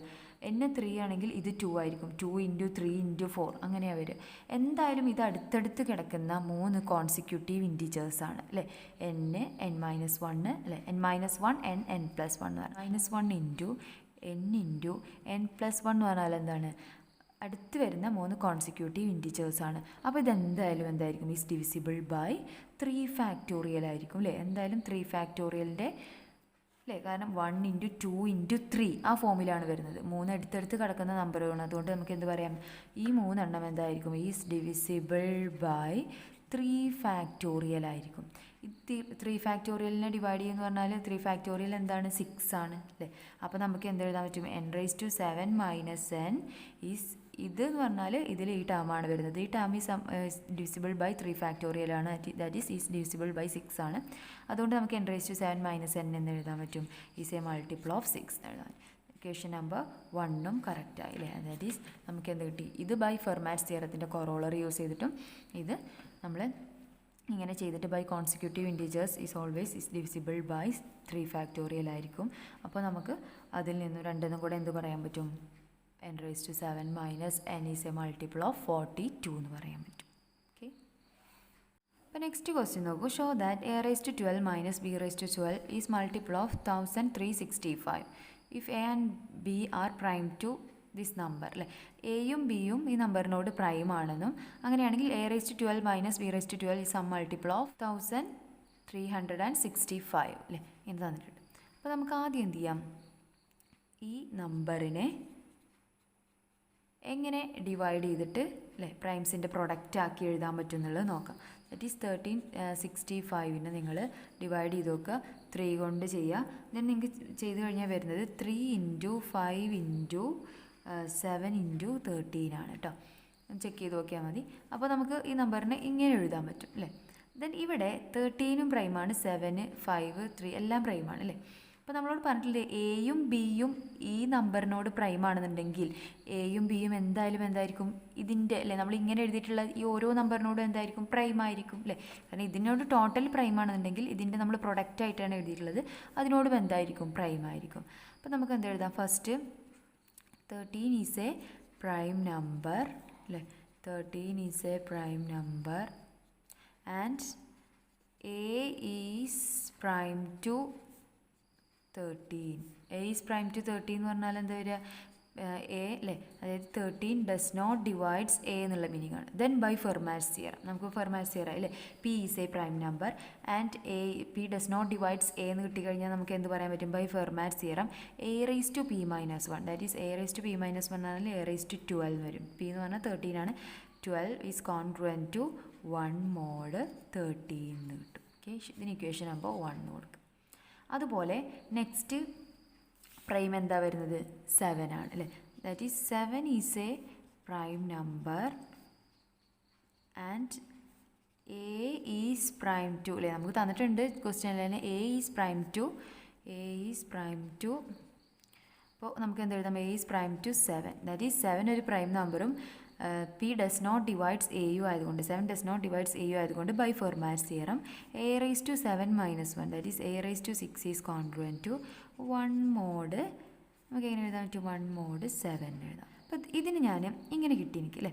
n 3 ആണെങ്കിൽ ഇത് 2 ആയിരിക്കും. 2 ഇൻറ്റു 3 ഇൻറ്റു 4 അങ്ങനെയാണ് വരിക. എന്തായാലും ഇത് അടുത്തടുത്ത് കിടക്കുന്ന 3 കോൺസിക്യൂട്ടീവ് ഇൻറ്റിജേഴ്സ് ആണ് അല്ലേ? n-1 അല്ലേ? n-1 n+1 -1 into n into n+1 എന്ന് പറഞ്ഞാൽ എന്താണ്? അടുത്ത് വരുന്ന 3 കോൺസിക്യൂട്ടീവ് ഇൻറ്റിജേഴ്സ് ആണ്. അപ്പോൾ ഇതെന്തായാലും എന്തായിരിക്കും? ഈസ് ഡിവിസിബിൾ ബൈ 3 ഫാക്ടോറിയൽ ആയിരിക്കും അല്ലേ? എന്തായാലും 3 ഫാക്ടോറിയലിൻ്റെ അല്ലേ? കാരണം 1 ഇൻറ്റു 2 ഇൻറ്റു 3 ആ ഫോമിലാണ് വരുന്നത്. 3 അടുത്തടുത്ത് കിടക്കുന്ന നമ്പറുകളാണ്. അതുകൊണ്ട് നമുക്ക് എന്ത് പറയാം? ഈ 3 എണ്ണം എന്തായിരിക്കും? ഈസ് ഡിവിസിബിൾ ബൈ 3 ഫാക്ടോറിയൽ ആയിരിക്കും. ഈ 3 ഫാക്ടോറിയലിനെ ഡിവൈഡ് ചെയ്യുമെന്ന് പറഞ്ഞാൽ 3 ഫാക്ടോറിയൽ എന്താണ്? 6 ആണ് അല്ലേ? അപ്പോൾ നമുക്ക് എന്ത് എഴുതാൻ പറ്റും? n raise to 7 minus n is ഇത് എന്ന് പറഞ്ഞാൽ ഇതിൽ ഈ ടേമാണ് വരുന്നത്. ഈ term is divisible by 3 factorial ആണ്. ദാറ്റ് ഈസ് ഡിവിസിബിൾ ബൈ 6 ആണ്. അതുകൊണ്ട് നമുക്ക് n raise to 7 minus n എന്ന് എഴുതാൻ പറ്റും. ഈസ് എ മൾട്ടിപ്പിൾ ഓഫ് 6 എന്ന് എഴുതാൻ. ഇക്വേഷൻ നമ്പർ 1 കറക്റ്റ് ആയില്ലേ? ദാറ്റ് ഈസ് നമുക്ക് എന്ത് കിട്ടി? ഇത് ബൈ ഫെർമാറ്റ്സ് തിയറത്തിൻ്റെ കൊറോളറി യൂസ് ചെയ്തിട്ടും ഇത് നമ്മൾ ഇങ്ങനെ ചെയ്തിട്ട് by consecutive integers is always is divisible by 3 factorial ആയിരിക്കും. അപ്പോൾ നമുക്ക് അതിൽ നിന്ന് രണ്ടെന്നും കൂടെ എന്ത് പറയാൻ പറ്റും? n raise to 7 minus n is a multiple of 42 എന്ന് പറയാൻ പറ്റും. ഓക്കെ, അപ്പോൾ നെക്സ്റ്റ് ക്വസ്റ്റ്യൻ നോക്കൂ. Show that a raise to 12 minus b raise to 12 is multiple of 1365 if a and b are prime to this number അല്ലേ? എയും ബിയും ഈ നമ്പറിനോട് പ്രൈം ആണെന്നും അങ്ങനെയാണെങ്കിൽ a raise to 12 minus b raise to 12 is some multiple of 1365 അല്ലേ? എന്ന് തന്നിട്ടുണ്ട്. അപ്പോൾ നമുക്ക് ആദ്യം എന്ത് ചെയ്യാം? ഈ നമ്പറിനെ എങ്ങനെ ഡിവൈഡ് ചെയ്തിട്ട് അല്ലേ പ്രൈംസിൻ്റെ പ്രൊഡക്റ്റ് ആക്കി എഴുതാൻ പറ്റും എന്നുള്ളത് നോക്കാം. ദറ്റ് ഈസ് 1365നെ നിങ്ങൾ ഡിവൈഡ് ചെയ്ത് നോക്കുക, 3 കൊണ്ട് ചെയ്യുക. ദെൻ നിങ്ങൾക്ക് ചെയ്ത് കഴിഞ്ഞാൽ വരുന്നത് 3 ഇൻറ്റു 5 ഇൻറ്റു 7 ഇൻറ്റു 13 ആണ് കേട്ടോ. ചെക്ക് ചെയ്ത് നോക്കിയാൽ മതി. അപ്പോൾ നമുക്ക് ഈ നമ്പറിനെ ഇങ്ങനെ എഴുതാൻ പറ്റും അല്ലേ? ദെൻ ഇവിടെ 13ഉം പ്രൈമാണ്, 7, 5, 3 എല്ലാം പ്രൈമാണ് അല്ലേ? അപ്പോൾ നമ്മളോട് പറഞ്ഞിട്ടില്ലേ എയും ബിയും ഈ നമ്പറിനോട് പ്രൈം ആണെന്നുണ്ടെങ്കിൽ എയും ബിയും എന്തായിരിക്കും ഇതിൻ്റെ അല്ലേ, നമ്മൾ ഇങ്ങനെ എഴുതിയിട്ടുള്ള ഈ ഓരോ നമ്പറിനോടും എന്തായിരിക്കും, പ്രൈം ആയിരിക്കും അല്ലേ. കാരണം ഇതിനോട് ടോട്ടൽ പ്രൈം ആണെന്നുണ്ടെങ്കിൽ ഇതിൻ്റെ നമ്മൾ പ്രൊഡക്റ്റ് ആയിട്ടാണ് എഴുതിയിട്ടുള്ളത്, അതിനോടും എന്തായിരിക്കും, പ്രൈം ആയിരിക്കും. അപ്പോൾ നമുക്ക് എന്താ എഴുതാം, first 13 is a prime number അല്ലേ, 13 is a prime number and A is prime to 13. A is prime to 13 എന്ന് പറഞ്ഞാൽ എന്താ വരിക, എ അല്ലേ, അതായത് 13 ഡസ് നോട്ട് ഡിവൈഡ്സ് എ എന്നുള്ള മീനിങ് ആണ്. ദെൻ ബൈ ഫെർമാറ്റ്സ് തിയറം, നമുക്ക് ഫെർമാറ്റ്സ് തിയറം അല്ലേ, P is a prime number and P does not divides a എന്ന് കിട്ടിക്കഴിഞ്ഞാൽ നമുക്ക് എന്ത് പറയാൻ പറ്റും, by Fermat's theorem A raise to P minus 1, that is A raise to P minus 1 ആണെങ്കിൽ A raise to 12 വരും. P എന്ന് പറഞ്ഞാൽ 13 ആണ്, 12 ഈസ് കോൺഗ്രുവൻറ്റ് ടു 1 മോഡ് 13 എന്ന് കിട്ടും. ഓക്കെ, ഇതിന് ഇക്വേഷൻ നമ്പർ 1 എന്ന് കൊടുക്കും. അതുപോലെ നെക്സ്റ്റ് പ്രൈം എന്താ വരുന്നത്, 7 ആണ് അല്ലേ, that is 7 is a prime number and A is prime to അല്ലേ, നമുക്ക് തന്നിട്ടുണ്ട് ക്വസ്റ്റ്യനിൽ തന്നെ എ ഈസ് പ്രൈം ടു. അപ്പോൾ നമുക്ക് എന്ത് എഴുതാം, A is prime to 7, that is 7 ഒരു പ്രൈം നമ്പറും P does not divides A U ആയതുകൊണ്ട് 7 does not divides A U ആയതുകൊണ്ട് by Fermat's theorem A raise to 7 minus 1, that is A raise to 6 is congruent to 1 mod, നമുക്ക് എങ്ങനെ എഴുതാൻ പറ്റും, 1 mod 7 എഴുതാം. അപ്പോൾ ഇതിന് ഞാൻ ഇങ്ങനെ കിട്ടി എനിക്ക് അല്ലേ.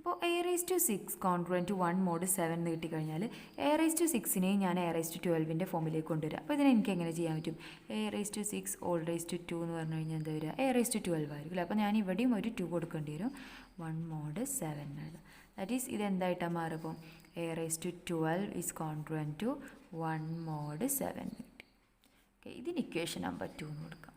അപ്പോൾ a raise to 6 congruent to 1 mod 7 എന്ന് കിട്ടിക്കഴിഞ്ഞാൽ എ റൈസ് ടു 6നെ ഞാൻ എ റൈസ് ടു 12ൻ്റെ ഫോമിലേക്ക് കൊണ്ടുവരാം. അപ്പോൾ ഇതിന് എനിക്ക് എങ്ങനെ ചെയ്യാൻ പറ്റും, A raise to 6 or raise to 2 എന്ന് പറഞ്ഞു കഴിഞ്ഞാൽ എന്താ വരിക, എ റൈസ് ടു 12 ആയിരിക്കും. അപ്പോൾ ഞാൻ ഇവിടെയും ഒരു 2 കൊടുക്കേണ്ടി വരും, 1 മോഡ് 7 എഴുതാം. ദാറ്റ് ഈസ് ഇതെന്തായിട്ടാണ് മാറുമ്പോൾ a raise to 12 is congruent to 1 mod 7 കിട്ടി. ഓക്കെ, ഇതിന് ഇക്വേഷൻ നമ്പർ 2 എന്ന് കൊടുക്കാം.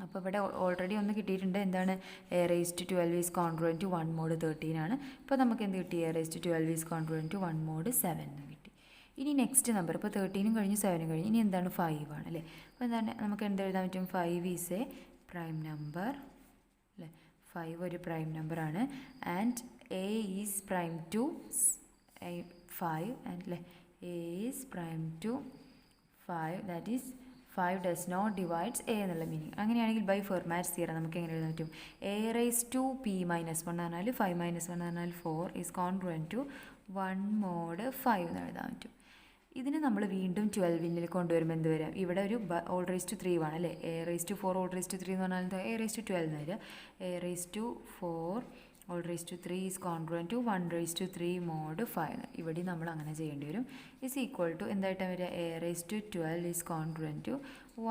അപ്പോൾ ഇവിടെ ഓൾറെഡി ഒന്ന് കിട്ടിയിട്ടുണ്ട്, എന്താണ്, a raise to 12 is congruent to 1 mod 13 ആണ്. ഇപ്പോൾ നമുക്ക് എന്ത് കിട്ടി, a raise to 12 is congruent to 1 mod 7 എന്ന് കിട്ടി. ഇനി നെക്സ്റ്റ് നമ്പർ, ഇപ്പോൾ 13 കഴിഞ്ഞു 7 കഴിഞ്ഞു, ഇനി എന്താണ് 5 ആണ് അല്ലേ. അപ്പോൾ എന്താണ്, നമുക്ക് എന്ത് എഴുതാൻ പറ്റും, 5 ഈസ് എ പ്രൈം നമ്പർ അല്ലേ, 5 ഒരു പ്രൈം നമ്പറാണ് and A is prime to 5 and അല്ലേ, A is prime to 5, that is 5 does not divides A എന്നുള്ള മീനിങ്. അങ്ങനെയാണെങ്കിൽ ബൈ ഫെർമാറ്റ്സ് തിയറം നമുക്ക് എങ്ങനെ എഴുതാൻ പറ്റും, A raise to P minus 1 എന്ന് പറഞ്ഞാൽ 5 മൈനസ് 1 എന്ന് പറഞ്ഞാൽ 4 ഈസ് കോൺഗ്രുവൻറ്റ് ടു 1 മോഡ് 5 എന്ന് എഴുതാൻ പറ്റും. ഇതിന് നമ്മൾ വീണ്ടും 12ൽ കൊണ്ടുവരുമ്പോൾ എന്ത് വരാം, ഇവിടെ ഒരു ഓൾ റൈസ് ടു 3 ആണ് അല്ലേ, a raise to 4 or raise to 3 എന്ന് പറഞ്ഞാൽ എന്താ, എ റൈസ് ടു 12 എന്ന് വരിക. A raise to 4 or raise to 3 is congruent to 1 raise to 3 mod 5. ഇവിടെ നമ്മൾ അങ്ങനെ ചെയ്യേണ്ടി വരും. ഈസ് ഈക്വൽ ടു എന്തായിട്ടാണ് വരിക, a raise to 12 is congruent to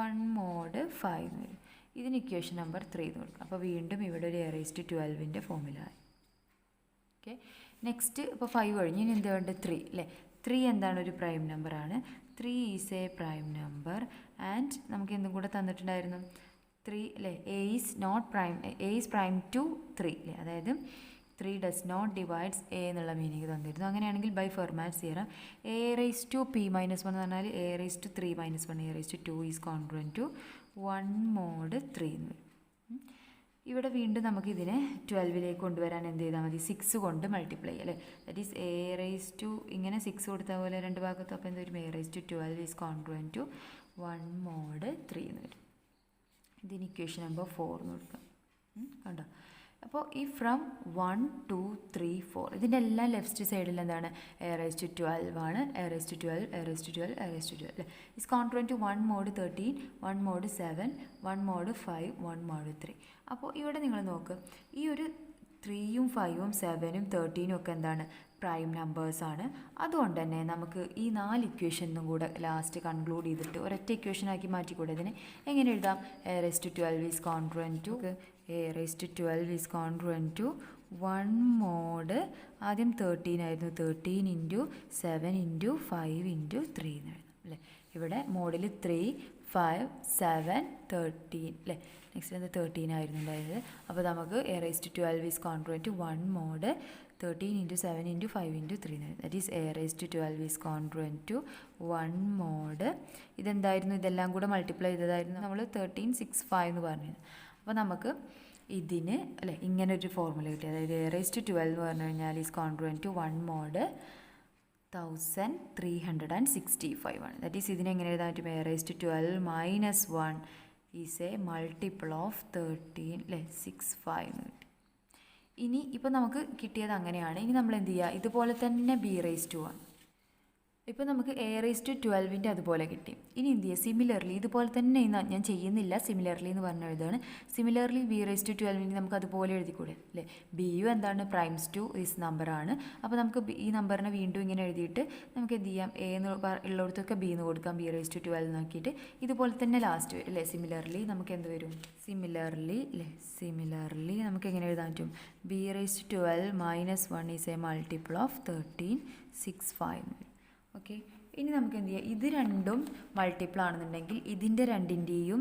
1 mod 5 എന്ന് വരും. ഇതിന് ഇക്വേഷൻ നമ്പർ 3 എന്ന് കൊടുക്കും. അപ്പോൾ വീണ്ടും ഇവിടെ ഒരു എ റൈസ് ടു 12ൻ്റെ ഫോമിലായി. ഓക്കെ, നെക്സ്റ്റ് ഇപ്പോൾ 5 കഴിഞ്ഞ് ഇനി എന്താ വേണ്ടത്, 3 അല്ലേ. 3 എന്താണ്, ഒരു പ്രൈം നമ്പറാണ്. 3 is a prime number and നമുക്ക് എന്തും കൂടെ തന്നിട്ടുണ്ടായിരുന്നു, 3 അല്ലേ, A is not prime, a is prime to 3 അല്ലേ, അതായത് 3 ഡസ് നോട്ട് ഡിവൈഡ്സ് എ എന്നുള്ള മീനിങ് തന്നിരുന്നു. അങ്ങനെയാണെങ്കിൽ by Fermat's theorem A raise to P minus 1 എന്ന് പറഞ്ഞാൽ a raise to 3 minus 1, a raise to 2 is congruent to 1 mod 3 എന്ന് വരും. ഇവിടെ വീണ്ടും നമുക്ക് ഇതിനെ 12ലേക്ക് കൊണ്ടുവരാൻ എന്ത് ചെയ്താൽ മതി, 6 കൊണ്ട് മൾട്ടിപ്ലൈ അല്ലേ, that is A raise to ഇങ്ങനെ 6 കൊടുത്ത പോലെ രണ്ട് ഭാഗത്തും, അപ്പോൾ എന്ത് വരും, a raise to 12 is congruent to 1 mod 3 എന്ന് വരും. ഇതിന് ഇക്വേഷൻ നമ്പർ 4 എന്ന് കൊടുക്കാം. കണ്ടോ, അപ്പോൾ ഈ ഫ്രം 1 2 3 4 ഇതിൻ്റെ എല്ലാം ലെഫ്റ്റ് സൈഡിൽ എന്താണ്, എ റൈസ് ടു 12 ആണ്, a raise to 12, a raise to 12, a raise to 12 അല്ലേ. Is congruent to 1 mod 13, 1 mod 7, 1 mod 5, 1 mod 3. അപ്പോൾ ഇവിടെ നിങ്ങൾ നോക്ക്, ഈ ഒരു 3ഉം 5ഉം 7ഉം 13ഉം ഒക്കെ എന്താണ്, പ്രൈം നമ്പേഴ്സാണ്. അതുകൊണ്ട് തന്നെ നമുക്ക് ഈ 4 ഇക്വേഷനും കൂടെ ലാസ്റ്റ് കൺക്ലൂഡ് ചെയ്തിട്ട് ഒരൊറ്റ ഇക്വേഷനാക്കി മാറ്റിക്കൂടെ. ഇതിന് എങ്ങനെ എഴുതാം, a raise to 12 is congruent to a raise to 12 is congruent to 1 mod, ആദ്യം 13 ആയിരുന്നു, 13 ഇൻറ്റു 7 ഇൻറ്റു 5 ഇൻറ്റു 3 എന്ന് എഴുതാം അല്ലേ. ഇവിടെ മോഡിൽ 3 5 7 13 അല്ലേ, നെക്സ്റ്റ് അത് 13 ആയിരുന്നു ഉണ്ടായത്. അപ്പോൾ നമുക്ക് a raise to 12 is congruent to 1 mod 13 into 7 into 5 into 3 എന്ന് എഴുതാം. That is A raise to 12 is congruent to 1 mod, ഇതെന്തായിരുന്നു, ഇതെല്ലാം കൂടെ മൾട്ടിപ്ലൈ ചെയ്തതായിരുന്നു നമ്മൾ 1365 എന്ന് പറഞ്ഞത്. അപ്പോൾ നമുക്ക് ഇതിന് അല്ലേ ഇങ്ങനെ ഒരു ഫോർമുല കിട്ടി, അതായത് എ റൈസ് ടു 12 എന്ന് പറഞ്ഞു കഴിഞ്ഞാൽ ഈസ് കോൺഗ്രുവൻറ്റ് ടു 1 മോഡ് 1365 ആണ്. ദാറ്റ് ഈസ് ഇതിനെ എങ്ങനെ എഴുതാൻ പറ്റും? a⁻12 minus 1 is a multiple of 13 അല്ലേ 65 എന്ന് കിട്ടി. ഇനി ഇപ്പോൾ നമുക്ക് കിട്ടിയത് അങ്ങനെയാണ്. ഇനി നമ്മൾ എന്ത് ചെയ്യുക? ഇതുപോലെ തന്നെ b⁻1. ഇപ്പോൾ നമുക്ക് a⁻12 അതുപോലെ കിട്ടി. ഇനി എന്ത് ചെയ്യുക? സിമിലർലി ഇതുപോലെ തന്നെ ഞാൻ ചെയ്യുന്നില്ല, സിമിലർലി എന്ന് പറഞ്ഞ എഴുതാണ്. സിമിലർലി b⁻12 നമുക്ക് അതുപോലെ എഴുതിക്കൂടെ അല്ലേ? ബിയും എന്താണ്? പ്രൈംസ് ടു ഈസ് നമ്പറാണ്. അപ്പോൾ നമുക്ക് ഈ നമ്പറിനെ വീണ്ടും ഇങ്ങനെ എഴുതിയിട്ട് നമുക്ക് എന്ത് ചെയ്യാം? a എന്ന് ഉള്ളിടത്തൊക്കെ b എന്ന് കൊടുക്കാം, b⁻12 നോക്കിയിട്ട് ഇതുപോലെ തന്നെ ലാസ്റ്റ് അല്ലേ? സിമിലർലി നമുക്ക് എന്ത് വരും? സിമിലർലി അല്ലേ? സിമിലർലി നമുക്ക് എങ്ങനെ എഴുതാൻ പറ്റും? b⁻12 minus 1 is a multiple of 1365 എന്ന് വരും. ഓക്കെ, ഇനി നമുക്ക് എന്ത് ചെയ്യാം? ഇത് രണ്ടും മൾട്ടിപ്പിൾ ആണെന്നുണ്ടെങ്കിൽ ഇതിൻ്റെ രണ്ടിൻ്റെയും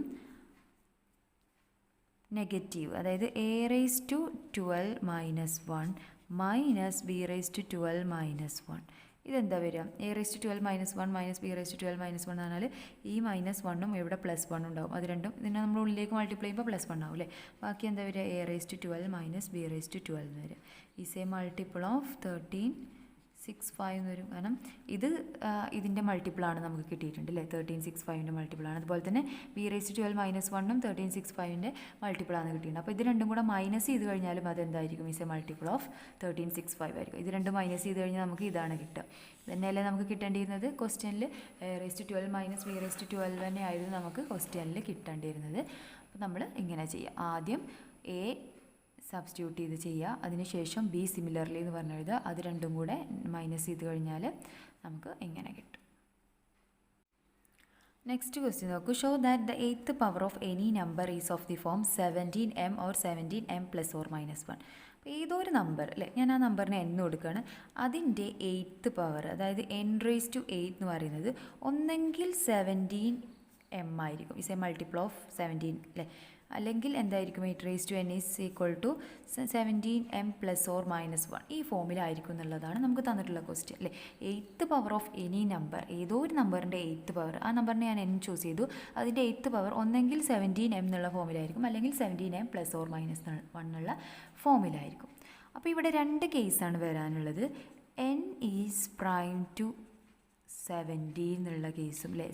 നെഗറ്റീവ്, അതായത് a⁻12 minus 1 minus b⁻12 minus 1, ഇതെന്താ വരിക? a⁻12 minus 1 minus b⁻12 minus 1 എന്ന് പറഞ്ഞാൽ ഈ -1ഉം ഇവിടെ +1 ഉണ്ടാവും. അത് രണ്ടും ഇതിനെ നമ്മൾ ഉള്ളിലേക്ക് മൾട്ടിപ്ലൈ ചെയ്യുമ്പോൾ +1 ആവും അല്ലേ? ബാക്കി എന്താ വരിക? a⁻12 മൈനസ് b⁻12 എന്ന് വരിക. ഈസ് എ മൾട്ടിപ്പിൾ ഓഫ് 1365 എന്ന് വരും. കാരണം ഇത് ഇതിൻ്റെ മൾട്ടിപ്പിളാണ് നമുക്ക് കിട്ടിയിട്ടുണ്ട് അല്ലേ? 1365ൻ്റെ മൾട്ടിപ്പിളാണ്. അതുപോലെ തന്നെ b⁻12 മൈനസ് 1ഉം 1365ൻ്റെ മൾട്ടിപ്പിളാണ് കിട്ടിയിട്ടുണ്ട്. അപ്പോൾ ഇത് രണ്ടും കൂടെ മൈനസ് ചെയ്ത് കഴിഞ്ഞാലും അതെന്തായിരിക്കും? ഈസ് എ മൾട്ടിപ്പിൾ ഓഫ് 1365 ആയിരിക്കും. ഇത് രണ്ടും മൈനസ് ചെയ്ത് കഴിഞ്ഞാൽ നമുക്ക് ഇതാണ് കിട്ടുക. തന്നെയല്ലേ നമുക്ക് കിട്ടേണ്ടിയിരുന്നത് ക്വസ്റ്റ്യനിൽ? a⁻12 മൈനസ് b⁻12 തന്നെ ആയിരുന്നു നമുക്ക് ക്വസ്റ്റ്യനിൽ കിട്ടേണ്ടിയിരുന്നത്. അപ്പോൾ നമ്മൾ ഇങ്ങനെ ചെയ്യാം. ആദ്യം a സബ്സ്റ്റിറ്റ്യൂട്ട് ചെയ്ത് ചെയ്യുക, അതിനുശേഷം ബി സിമിലർലി എന്ന് പറഞ്ഞ് എഴുതുക. അത് രണ്ടും കൂടെ മൈനസ് ചെയ്ത് കഴിഞ്ഞാൽ നമുക്ക് ഇങ്ങനെ കിട്ടും. നെക്സ്റ്റ് ക്വസ്റ്റ്യൻ നോക്കൂ. Show that the 8th power of any number is of the form 17m or 17m + or -1. അപ്പോൾ ഏതോ ഒരു നമ്പർ അല്ലേ, ഞാൻ ആ നമ്പറിന് n കൊടുക്കുകയാണ്. അതിൻ്റെ 8th പവർ, അതായത് n⁻8 എന്ന് പറയുന്നത് ഒന്നെങ്കിൽ 17m ആയിരിക്കും, ഇസ് എ മൾട്ടിപ്പിൾ ഓഫ് 17 അല്ലേ? അല്ലെങ്കിൽ എന്തായിരിക്കും? 8n is equal to 17m + or -1 ഈ ഫോമിലായിരിക്കും എന്നുള്ളതാണ് നമുക്ക് തന്നിട്ടുള്ള ക്വസ്റ്റ്യൻ അല്ലേ? 8th power of any number, ഏതോ ഒരു നമ്പറിൻ്റെ 8th പവർ, ആ നമ്പറിനെ ഞാൻ n ചൂസ് ചെയ്തു. അതിൻ്റെ 8th പവർ ഒന്നെങ്കിൽ 17m എന്നുള്ള ഫോമിലായിരിക്കും, അല്ലെങ്കിൽ 17m + or -1 എന്നുള്ള ഫോമിലായിരിക്കും. അപ്പോൾ ഇവിടെ രണ്ട് കേസാണ് വരാനുള്ളത്. n ഈസ് പ്രൈം ടു 17 എന്നുള്ള കേസും അല്ലേ?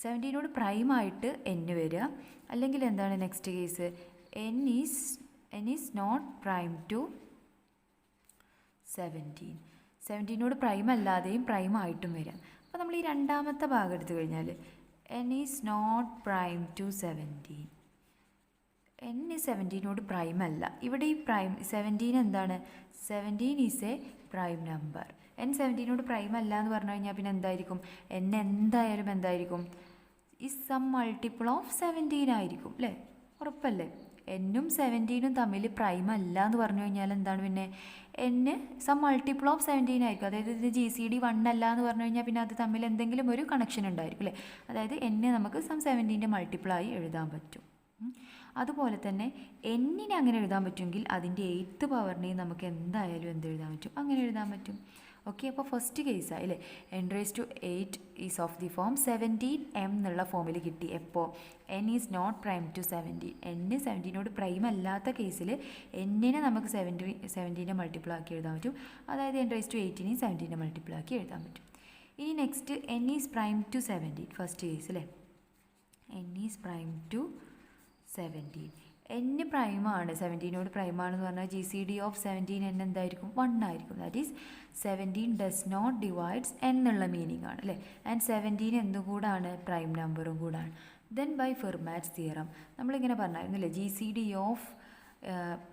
17നോട് പ്രൈമായിട്ട് n വരിക. അല്ലെങ്കിൽ എന്താണ് next case? n is not prime to 17നോട് പ്രൈം അല്ലാതെയും പ്രൈം ആയിട്ടും വരിക. അപ്പോൾ നമ്മൾ ഈ രണ്ടാമത്തെ ഭാഗം എടുത്തു കഴിഞ്ഞാൽ n is not prime to 17, n 17നോട് പ്രൈം അല്ല. ഇവിടെ ഈ പ്രൈം 17 എന്താണ്? 17 is a prime number. n 17നോട് പ്രൈം അല്ല എന്ന് പറഞ്ഞു കഴിഞ്ഞാൽ പിന്നെ എന്തായിരിക്കും? n എന്തായാലും എന്തായിരിക്കും? ഈസ് സം മൾട്ടിപ്പിൾ ഓഫ് 17 ആയിരിക്കും അല്ലേ? ഉറപ്പല്ലേ? എന്നും 17ഉം തമ്മിൽ പ്രൈം അല്ല എന്ന് പറഞ്ഞു കഴിഞ്ഞാൽ എന്താണ് പിന്നെ? n സം മൾട്ടിപ്പിൾ ഓഫ് 17 ആയിരിക്കും. അതായത് ഇത് GCD 1 അല്ല എന്ന് പറഞ്ഞു കഴിഞ്ഞാൽ പിന്നെ അത് തമ്മിൽ എന്തെങ്കിലും ഒരു കണക്ഷൻ ഉണ്ടായിരിക്കും അല്ലേ? അതായത് n നമുക്ക് സം 17ൻ്റെ മൾട്ടിപ്പിളായി എഴുതാൻ പറ്റും. അതുപോലെ തന്നെ എന്നിനെ അങ്ങനെ എഴുതാൻ പറ്റുമെങ്കിൽ അതിൻ്റെ 8th പവറിനെയും നമുക്ക് എന്തായാലും എഴുതാൻ പറ്റും? അങ്ങനെ എഴുതാൻ പറ്റും. ഓക്കെ, അപ്പോൾ ഫസ്റ്റ് കേസായി അല്ലേ? n⁻8 is of the form 17m എന്നുള്ള ഫോമിൽ കിട്ടി. എപ്പോൾ? n is not prime to 17. n 17നോട് പ്രൈം അല്ലാത്ത കേസിൽ എന്നിനെ നമുക്ക് 17ൻ്റെ മൾട്ടിപ്പിൾ ആക്കി എഴുതാൻ പറ്റും. അതായത് n⁻8നെയും 17ൻ്റെ മൾട്ടിപ്പിൾ ആക്കി എഴുതാൻ പറ്റും. ഇനി next n is prime to 17, first case അല്ലേ? n is prime to 17. n പ്രൈമാണ്, 17നോട് പ്രൈമാണെന്ന് പറഞ്ഞാൽ GCD ഓഫ് 17n എന്തായിരിക്കും? 1 ആയിരിക്കും. That is 17 does not divides n എന്നുള്ള മീനിങ് ആണ് അല്ലേ? ആൻഡ് 17 എന്തുകൂടാണ്? പ്രൈം നമ്പറും കൂടാണ്. ദെൻ ബൈ ഫെർമാറ്റ്സ് തിയറം നമ്മളിങ്ങനെ പറഞ്ഞായിരുന്നില്ലേ? GCD ഓഫ്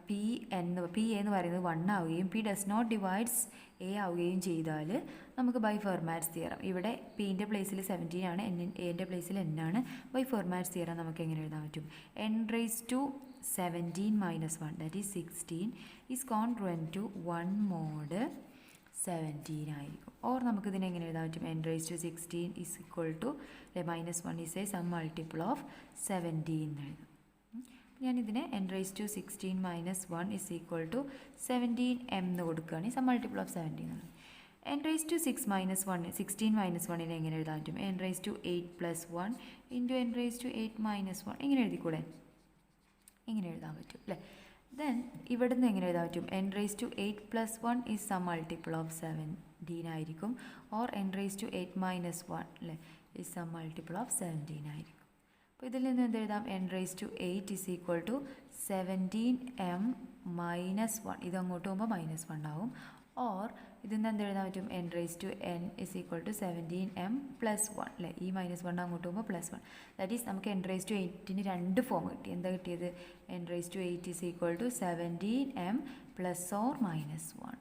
പി എന്ന് പറയുന്നത് 1 ആവുകയും p does not divides a ആവുകയും ചെയ്താൽ നമുക്ക് ബൈ ഫെർമാറ്റ്സ് തിയറം, ഇവിടെ പിൻ്റെ പ്ലേസിൽ 17 ആണ്, എൻ്റെ പ്ലേസിൽ n ആണ്. ബൈ ഫെർമാറ്റ്സ് തിയറം നമുക്ക് എങ്ങനെ എഴുതാൻ പറ്റും? n⁻17 - 1 that is 16 is congruent to 1 mod 17 ആയിരിക്കും. ഓർ നമുക്കിതിനെ എങ്ങനെ എഴുതാൻ പറ്റും? n⁻16 is equal to -1 is a some multiple of 17 എന്ന് എഴുതും. ഞാനിതിനെ n⁻16 - 1 is equal to 17m എന്ന് കൊടുക്കുകയാണ്. സം മൾട്ടിപ്പിൾ ഓഫ് 17 എന്ന്. n⁻6 - 1 16 - 1നെ എങ്ങനെ എഴുതാൻ പറ്റും? n⁻8 + 1 ഇൻറ്റു n⁻8 - 1 ഇങ്ങനെ എഴുതിക്കൂടെ? ഇങ്ങനെ എഴുതാൻ പറ്റും അല്ലേ? ദെൻ ഇവിടെ നിന്ന് എങ്ങനെ എഴുതാൻ പറ്റും? n⁻8 + 1 is some multiple of ആയിരിക്കും. Or n raise to 8 minus 1 അല്ലേ ഇസ് എ മൾട്ടിപ്പിൾ ഓഫ് 17 ആയിരിക്കും. അപ്പോൾ ഇതിൽ നിന്ന് എന്ത് എഴുതാം? n raise to 8 is equal to 17m minus 1. ഇത് അങ്ങോട്ട് പോകുമ്പോൾ -1 ആവും. ഓർ ഇതിൽ നിന്ന് എന്ത് എഴുതാൻ പറ്റും? n raise to n is equal to 17m plus 1 അല്ലേ. ഈ -1 അങ്ങോട്ട് പോകുമ്പോൾ +1. ദാറ്റ് ഈസ് നമുക്ക് n റേസ് ടു 8ന് 2 ഫോം കിട്ടി. എന്താ കിട്ടിയത്? n raise to 8 is equal to 17m plus or -1.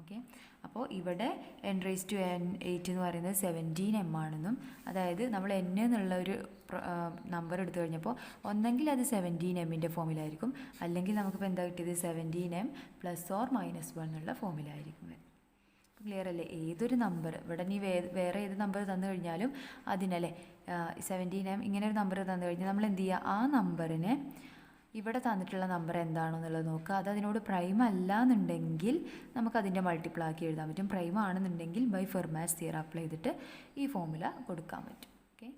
Okay, അപ്പോൾ ഇവിടെ n റേസ് ടു 8 എന്ന് പറയുന്നത് 17m ആണെന്നും, അതായത് നമ്മൾ n എന്നുള്ള ഒരു നമ്പർ എടുത്തു കഴിഞ്ഞപ്പോൾ ഒന്നെങ്കിൽ അത് 17mൻ്റെ ഫോമിലായിരിക്കും, അല്ലെങ്കിൽ നമുക്കിപ്പോൾ എന്താ കിട്ടിയത്? 17m പ്ലസ് ഓർ -1 എന്നുള്ള ഫോമിലായിരിക്കും. ക്ലിയർ അല്ലേ? ഏതൊരു നമ്പർ ഇവിടെ നീ വേറെ ഏത് നമ്പർ തന്നു കഴിഞ്ഞാലും അതിനല്ലേ 17m ഇങ്ങനെ ഒരു നമ്പർ തന്നു കഴിഞ്ഞാൽ നമ്മൾ എന്ത് ചെയ്യുക? ആ നമ്പറിനെ ഇവിടെ തന്നിട്ടുള്ള നമ്പർ എന്താണെന്നുള്ളത് നോക്കുക. അത് അതിനോട് പ്രൈം അല്ല എന്നുണ്ടെങ്കിൽ നമുക്കതിൻ്റെ മൾട്ടിപ്പിൾ ആക്കി എഴുതാൻ പറ്റും. പ്രൈം ആണെന്നുണ്ടെങ്കിൽ ബൈ ഫെർമാറ്റ്സ് തിയറം അപ്ലൈ ചെയ്തിട്ട് ഈ ഫോർമുല കൊടുക്കാൻ പറ്റും. ഓക്കെ,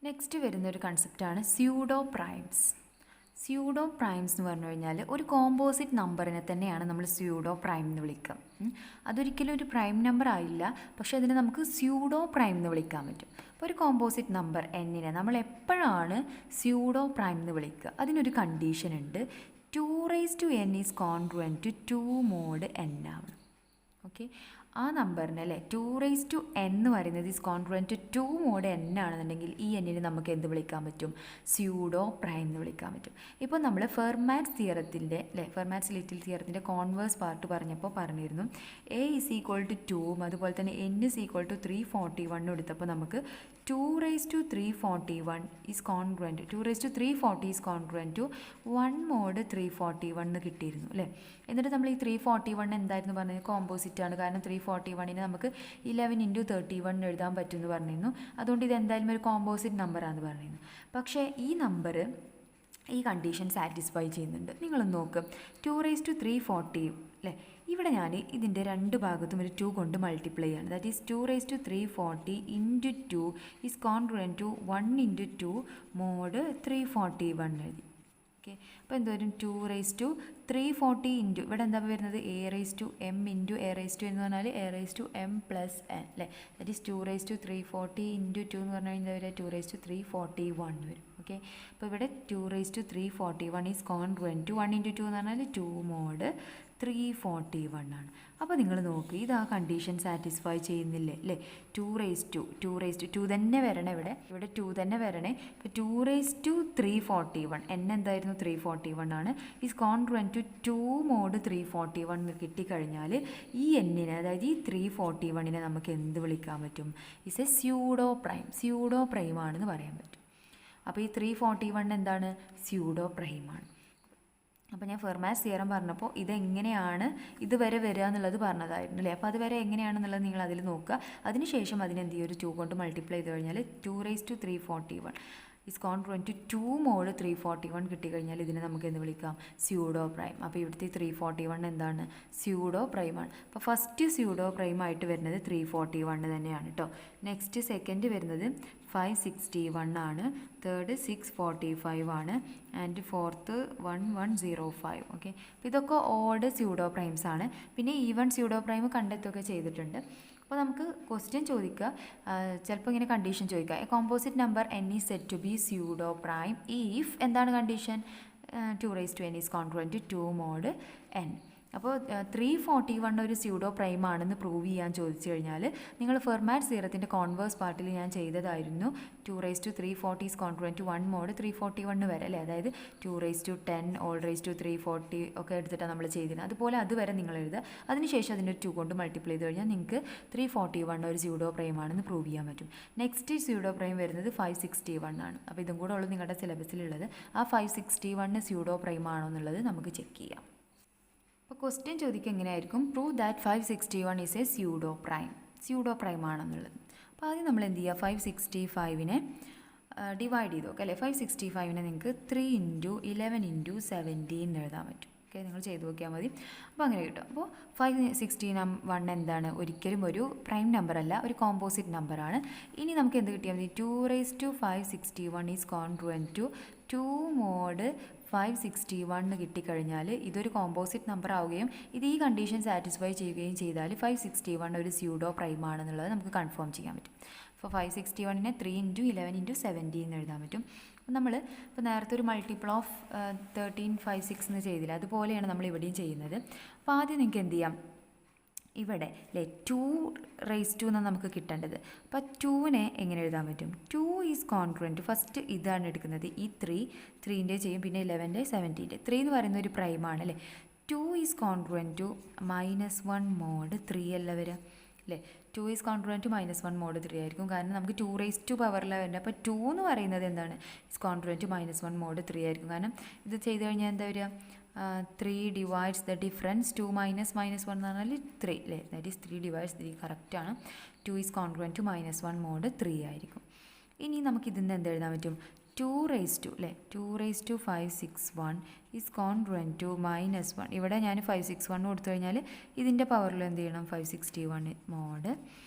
നെക്സ്റ്റ് വരുന്നൊരു കൺസെപ്റ്റാണ് സ്യൂഡോ പ്രൈംസ്. സ്യൂഡോ പ്രൈംസ് എന്ന് പറഞ്ഞു കഴിഞ്ഞാൽ ഒരു കോമ്പോസിറ്റ് നമ്പറിനെ തന്നെയാണ് നമ്മൾ സ്യൂഡോ പ്രൈം എന്ന് വിളിക്കുക. അതൊരിക്കലും ഒരു പ്രൈം നമ്പർ ആയില്ല, പക്ഷേ അതിനെ നമുക്ക് സ്യൂഡോ പ്രൈം എന്ന് വിളിക്കാൻ പറ്റും. അപ്പോൾ ഒരു കോമ്പോസിറ്റ് നമ്പർ എന്നിനെ നമ്മൾ എപ്പോഴാണ് സ്യൂഡോ പ്രൈം എന്ന് വിളിക്കുക? അതിനൊരു കണ്ടീഷൻ ഉണ്ട്. 2 raise to n is congruent to 2 mod n ആണ്. ഓക്കെ, ആ നമ്പറിന് അല്ലേ 2 റേസ് ടു n എന്ന് പറയുന്നത് is congruent to 2 mod n ആണെന്നുണ്ടെങ്കിൽ ഈ എന്നിന് നമുക്ക് എന്ത് വിളിക്കാൻ പറ്റും? സ്യൂഡോ പ്രൈം എന്ന് വിളിക്കാൻ പറ്റും. ഇപ്പോൾ നമ്മൾ ഫെർമാറ്റ്സ് തിയറത്തിൻ്റെ അല്ലേ ഫെർമാറ്റ്സ് ലിറ്റിൽ തിയറത്തിൻ്റെ കോൺവേഴ്സ് പാർട്ട് പറഞ്ഞപ്പോൾ പറഞ്ഞിരുന്നു a ഇസ് ഈക്വൽ ടു 2 അതുപോലെ തന്നെ n ഇസ് ഈക്വൽ ടു 341 എടുത്തപ്പോൾ നമുക്ക് 2 raise to 341 is congruent 2 raise to 340 is congruent to 1 mod 341 എന്ന് കിട്ടിയിരുന്നു അല്ലേ. എന്നിട്ട് നമ്മൾ ഈ 341 എന്തായിരുന്നു പറഞ്ഞത്? കോമ്പോസിറ്റ് ആണ്. കാരണം 341നെ നമുക്ക് 11 × 31 എഴുതാൻ പറ്റുമെന്ന് പറഞ്ഞിരുന്നു. അതുകൊണ്ട് ഇത് എന്തായാലും ഒരു കോമ്പോസിറ്റ് നമ്പറാണെന്ന് പറഞ്ഞിരുന്നു. പക്ഷേ ഈ നമ്പർ ഈ കണ്ടീഷൻ സാറ്റിസ്ഫൈ ചെയ്യുന്നുണ്ട്. നിങ്ങളൊന്ന് നോക്ക്, 2 റേസ് ടു 340 അല്ലേ. ഇവിടെ ഞാൻ ഇതിൻ്റെ രണ്ട് ഭാഗത്തും ഒരു 2 കൊണ്ട് മൾട്ടിപ്ലൈ ചെയ്യാണ്. That is 2 raise to 340 × 2 is congruent to 1 × 2 mod 341 എഴുതി. ഓക്കെ, അപ്പോൾ എന്ത് വരും? 2 റേസ് ടു 340 ഇൻറ്റു ഇവിടെ എന്താ വരുന്നത്? a raise to m into a raise to എന്ന് പറഞ്ഞാൽ a raise to m plus n അല്ലേ. That is 2 raise to 340 into 2 എന്ന് പറഞ്ഞു കഴിഞ്ഞാൽ വരെ 2 റേസ് ടു 341 വരും. ഓക്കെ, അപ്പോൾ ഇവിടെ 2 raise to 341 is congruent to 1 × 2 എന്ന് പറഞ്ഞാൽ 2 മോഡ് 341 ആണ്. അപ്പോൾ നിങ്ങൾ നോക്ക്, ഇത് ആ കണ്ടീഷൻ സാറ്റിസ്ഫൈ ചെയ്യുന്നില്ലേ അല്ലേ. 2 റേസ് ടു 2 തന്നെ വരണേ, ഇവിടെ 2 തന്നെ വരണേ. ഇപ്പോൾ 2 റേസ് ടു 341 n എന്തായിരുന്നു? 341 ആണ്. ഈസ് കോൺഗ്രുവൻറ്റ് ടു 2 മോഡ് 341 കിട്ടിക്കഴിഞ്ഞാൽ ഈ എന്നിനെ, അതായത് ഈ 341നെ നമുക്ക് എന്ത് വിളിക്കാൻ പറ്റും? Is A pseudo prime. Pseudo prime ആണെന്ന് പറയാൻ പറ്റും. അപ്പോൾ ഈ 341 എന്താണ്? സ്യൂഡോ പ്രൈമാണ്. അപ്പോൾ ഞാൻ ഫെർമാറ്റ്സ് തിയറം പറഞ്ഞപ്പോൾ ഇതെങ്ങനെയാണ് ഇതുവരെ വരിക എന്നുള്ളത് പറഞ്ഞതായിരുന്നു അല്ലേ. അപ്പോൾ അതുവരെ എങ്ങനെയാണെന്നുള്ളത് നിങ്ങൾ അതിൽ നോക്കുക. അതിനുശേഷം അതിനെന്ത് ചെയ്യും? ഒരു 2 കൊണ്ട് മൾട്ടിപ്ലൈ ചെയ്ത് കഴിഞ്ഞാൽ 2 raise to 341 is congruent to 2 mod 341 കിട്ടിക്കഴിഞ്ഞാൽ ഇതിനെ നമുക്ക് എന്ത് വിളിക്കാം? Pseudo prime. അപ്പോൾ ഇവിടുത്തെ 341 എന്താണ്? സ്യൂഡോ പ്രൈമാണ്. അപ്പോൾ ഫസ്റ്റ് സ്യൂഡോ പ്രൈം ആയിട്ട് വരുന്നത് 341 തന്നെയാണ് കേട്ടോ. നെക്സ്റ്റ് സെക്കൻഡ് വരുന്നത് 561 ആണ്. തേർഡ് 645 ആണ്. And fourth 1105. ഓക്കെ, അപ്പോൾ ഇതൊക്കെ ഓഡ് സ്യൂഡോ പ്രൈംസ് ആണ്. പിന്നെ ഈവൺ സ്യൂഡോ പ്രൈം കണ്ടെത്തുകയൊക്കെ ചെയ്തിട്ടുണ്ട്. അപ്പോൾ നമുക്ക് ക്വസ്റ്റ്യൻ ചോദിക്കുക, ചിലപ്പോൾ ഇങ്ങനെ കണ്ടീഷൻ ചോദിക്കുക. A composite number n is said to be pseudo prime if എന്താണ് condition? 2 raise to n is congruent to 2 mod n. അപ്പോൾ 341 ഒരു സ്യൂഡോ പ്രൈം ആണെന്ന് പ്രൂവ് ചെയ്യാൻ ചോദിച്ചു കഴിഞ്ഞാൽ നിങ്ങൾ ഫെർമാറ്റ്സ് തിയറത്തിൻ്റെ കോൺവേഴ്സ് പാർട്ടിൽ ഞാൻ ചെയ്തതായിരുന്നു. 2 raise to 340 is congruent to 1 mod 341 വരെ അല്ലേ. അതായത് 2 raise to 10 whole raise to 340 ഒക്കെ എടുത്തിട്ടാണ് നമ്മൾ ചെയ്തിരുന്നത്. അതുപോലെ അതുവരെ നിങ്ങൾ എഴുതുക. അതിനുശേഷം അതിൻ്റെ 2 കൊണ്ട് മൾട്ടിപ്ലൈ ചെയ്ത് കഴിഞ്ഞാൽ നിങ്ങൾക്ക് 341 ഒരു സ്യൂഡോ പ്രൈം ആണെന്ന് പ്രൂവ് ചെയ്യാൻ പറ്റും. നെക്സ്റ്റ് സ്യൂഡോ പ്രൈം വരുന്നത് 561 ആണ്. അപ്പോൾ ഇതും കൂടെ ഉള്ളൂ നിങ്ങളുടെ സിലബസിലുള്ളത്. ആ 561 സ്യൂഡോ പ്രൈം ആണോ എന്നുള്ളത് നമുക്ക് ചെക്ക് ചെയ്യാം. അപ്പോൾ ക്വസ്റ്റ്യൻ ചോദിക്കുക എങ്ങനെയായിരിക്കും? Prove that 561 is a pseudo prime ആണെന്നുള്ളത്. അപ്പോൾ ആദ്യം നമ്മൾ എന്ത് ചെയ്യുക? 565നെ ഡിവൈഡ് ചെയ്ത് നോക്കുക അല്ലേ. 565നെ നിങ്ങൾക്ക് 3 × 11 × 17 എഴുതാൻ പറ്റും. ഓക്കെ, നിങ്ങൾ ചെയ്ത് നോക്കിയാൽ മതി. അപ്പോൾ അങ്ങനെ കിട്ടും. അപ്പോൾ 561 എന്താണ്? ഒരിക്കലും ഒരു പ്രൈം നമ്പർ അല്ല, ഒരു കോമ്പോസിറ്റ് നമ്പറാണ്. ഇനി നമുക്ക് എന്ത് കിട്ടിയാൽ മതി? 2 raise to 561 is congruent to 2 mod 561 കിട്ടിക്കഴിഞ്ഞാൽ ഇതൊരു കോമ്പോസിറ്റ് നമ്പർ ആവുകയും ഇത് ഈ കണ്ടീഷൻ സാറ്റിസ്ഫൈ ചെയ്യുകയും ചെയ്താൽ 561 ഒരു സ്യൂഡോ പ്രൈം ആണെന്നുള്ളത് നമുക്ക് കൺഫേം ചെയ്യാൻ പറ്റും. അപ്പോൾ 561നെ 3 × 11 × 70 എന്ന് എഴുതാൻ പറ്റും. അപ്പോൾ നമ്മൾ ഇപ്പോൾ നേരത്തെ ഒരു മൾട്ടിപ്പിൾ ഓഫ് 1356 എന്ന് ചെയ്തില്ല, അതുപോലെയാണ് നമ്മൾ ഇവിടെയും ചെയ്യുന്നത്. അപ്പോൾ ആദ്യം നിങ്ങൾക്ക് എന്ത് ചെയ്യാം, ഇവിടെ അല്ലേ 2 എന്നാണ് നമുക്ക് കിട്ടേണ്ടത്. അപ്പോൾ 2നെ എങ്ങനെ എഴുതാൻ പറ്റും? 2 ഈസ് കോൺഗ്രുവൻറ്റ്. ഫസ്റ്റ് ഇതാണ് എടുക്കുന്നത്, ഈ 3ൻ്റെ ചെയ്യും, പിന്നെ 11ൻ്റെ 17ൻ്റെ. 3 എന്ന് പറയുന്ന ഒരു പ്രൈമാണ് അല്ലേ. 2 ഈസ് കോൺഗ്രുവൻറ്റ് ടു -1 mod 3 അല്ല വരിക അല്ലേ. 2 ഈസ് കോൺഗ്രുവൻറ്റ് ടു -1 mod 3 ആയിരിക്കും, കാരണം നമുക്ക് 2 പവറിലാണ് വരുന്നത്. അപ്പോൾ 2 എന്ന് പറയുന്നത് എന്താണ്, ഈസ് കോൺഗ്രുവൻറ്റ് ടു -1 mod 3 ആയിരിക്കും. കാരണം ഇത് ചെയ്ത് കഴിഞ്ഞാൽ എന്താ വരിക, 3 divides the difference. 2 minus -1 എന്ന് പറഞ്ഞാൽ 3 അല്ലേ, ദാറ്റ് ഈസ് 3 divides 3. കറക്റ്റാണ്. 2 ഈസ് കോൺഗ്രുവൻറ്റ് ടു -1 mod 3 ആയിരിക്കും. ഇനി നമുക്ക് ഇതിന് എന്ത് എഴുതാൻ പറ്റും, 2 അല്ലേ, 2 561 ഈസ് കോൺഗ്രുവൻറ്റ് ടു -1. ഇവിടെ ഞാൻ 561 കൊടുത്തു കഴിഞ്ഞാൽ ഇതിൻ്റെ പവറിൽ എന്ത് ചെയ്യണം, 561 mod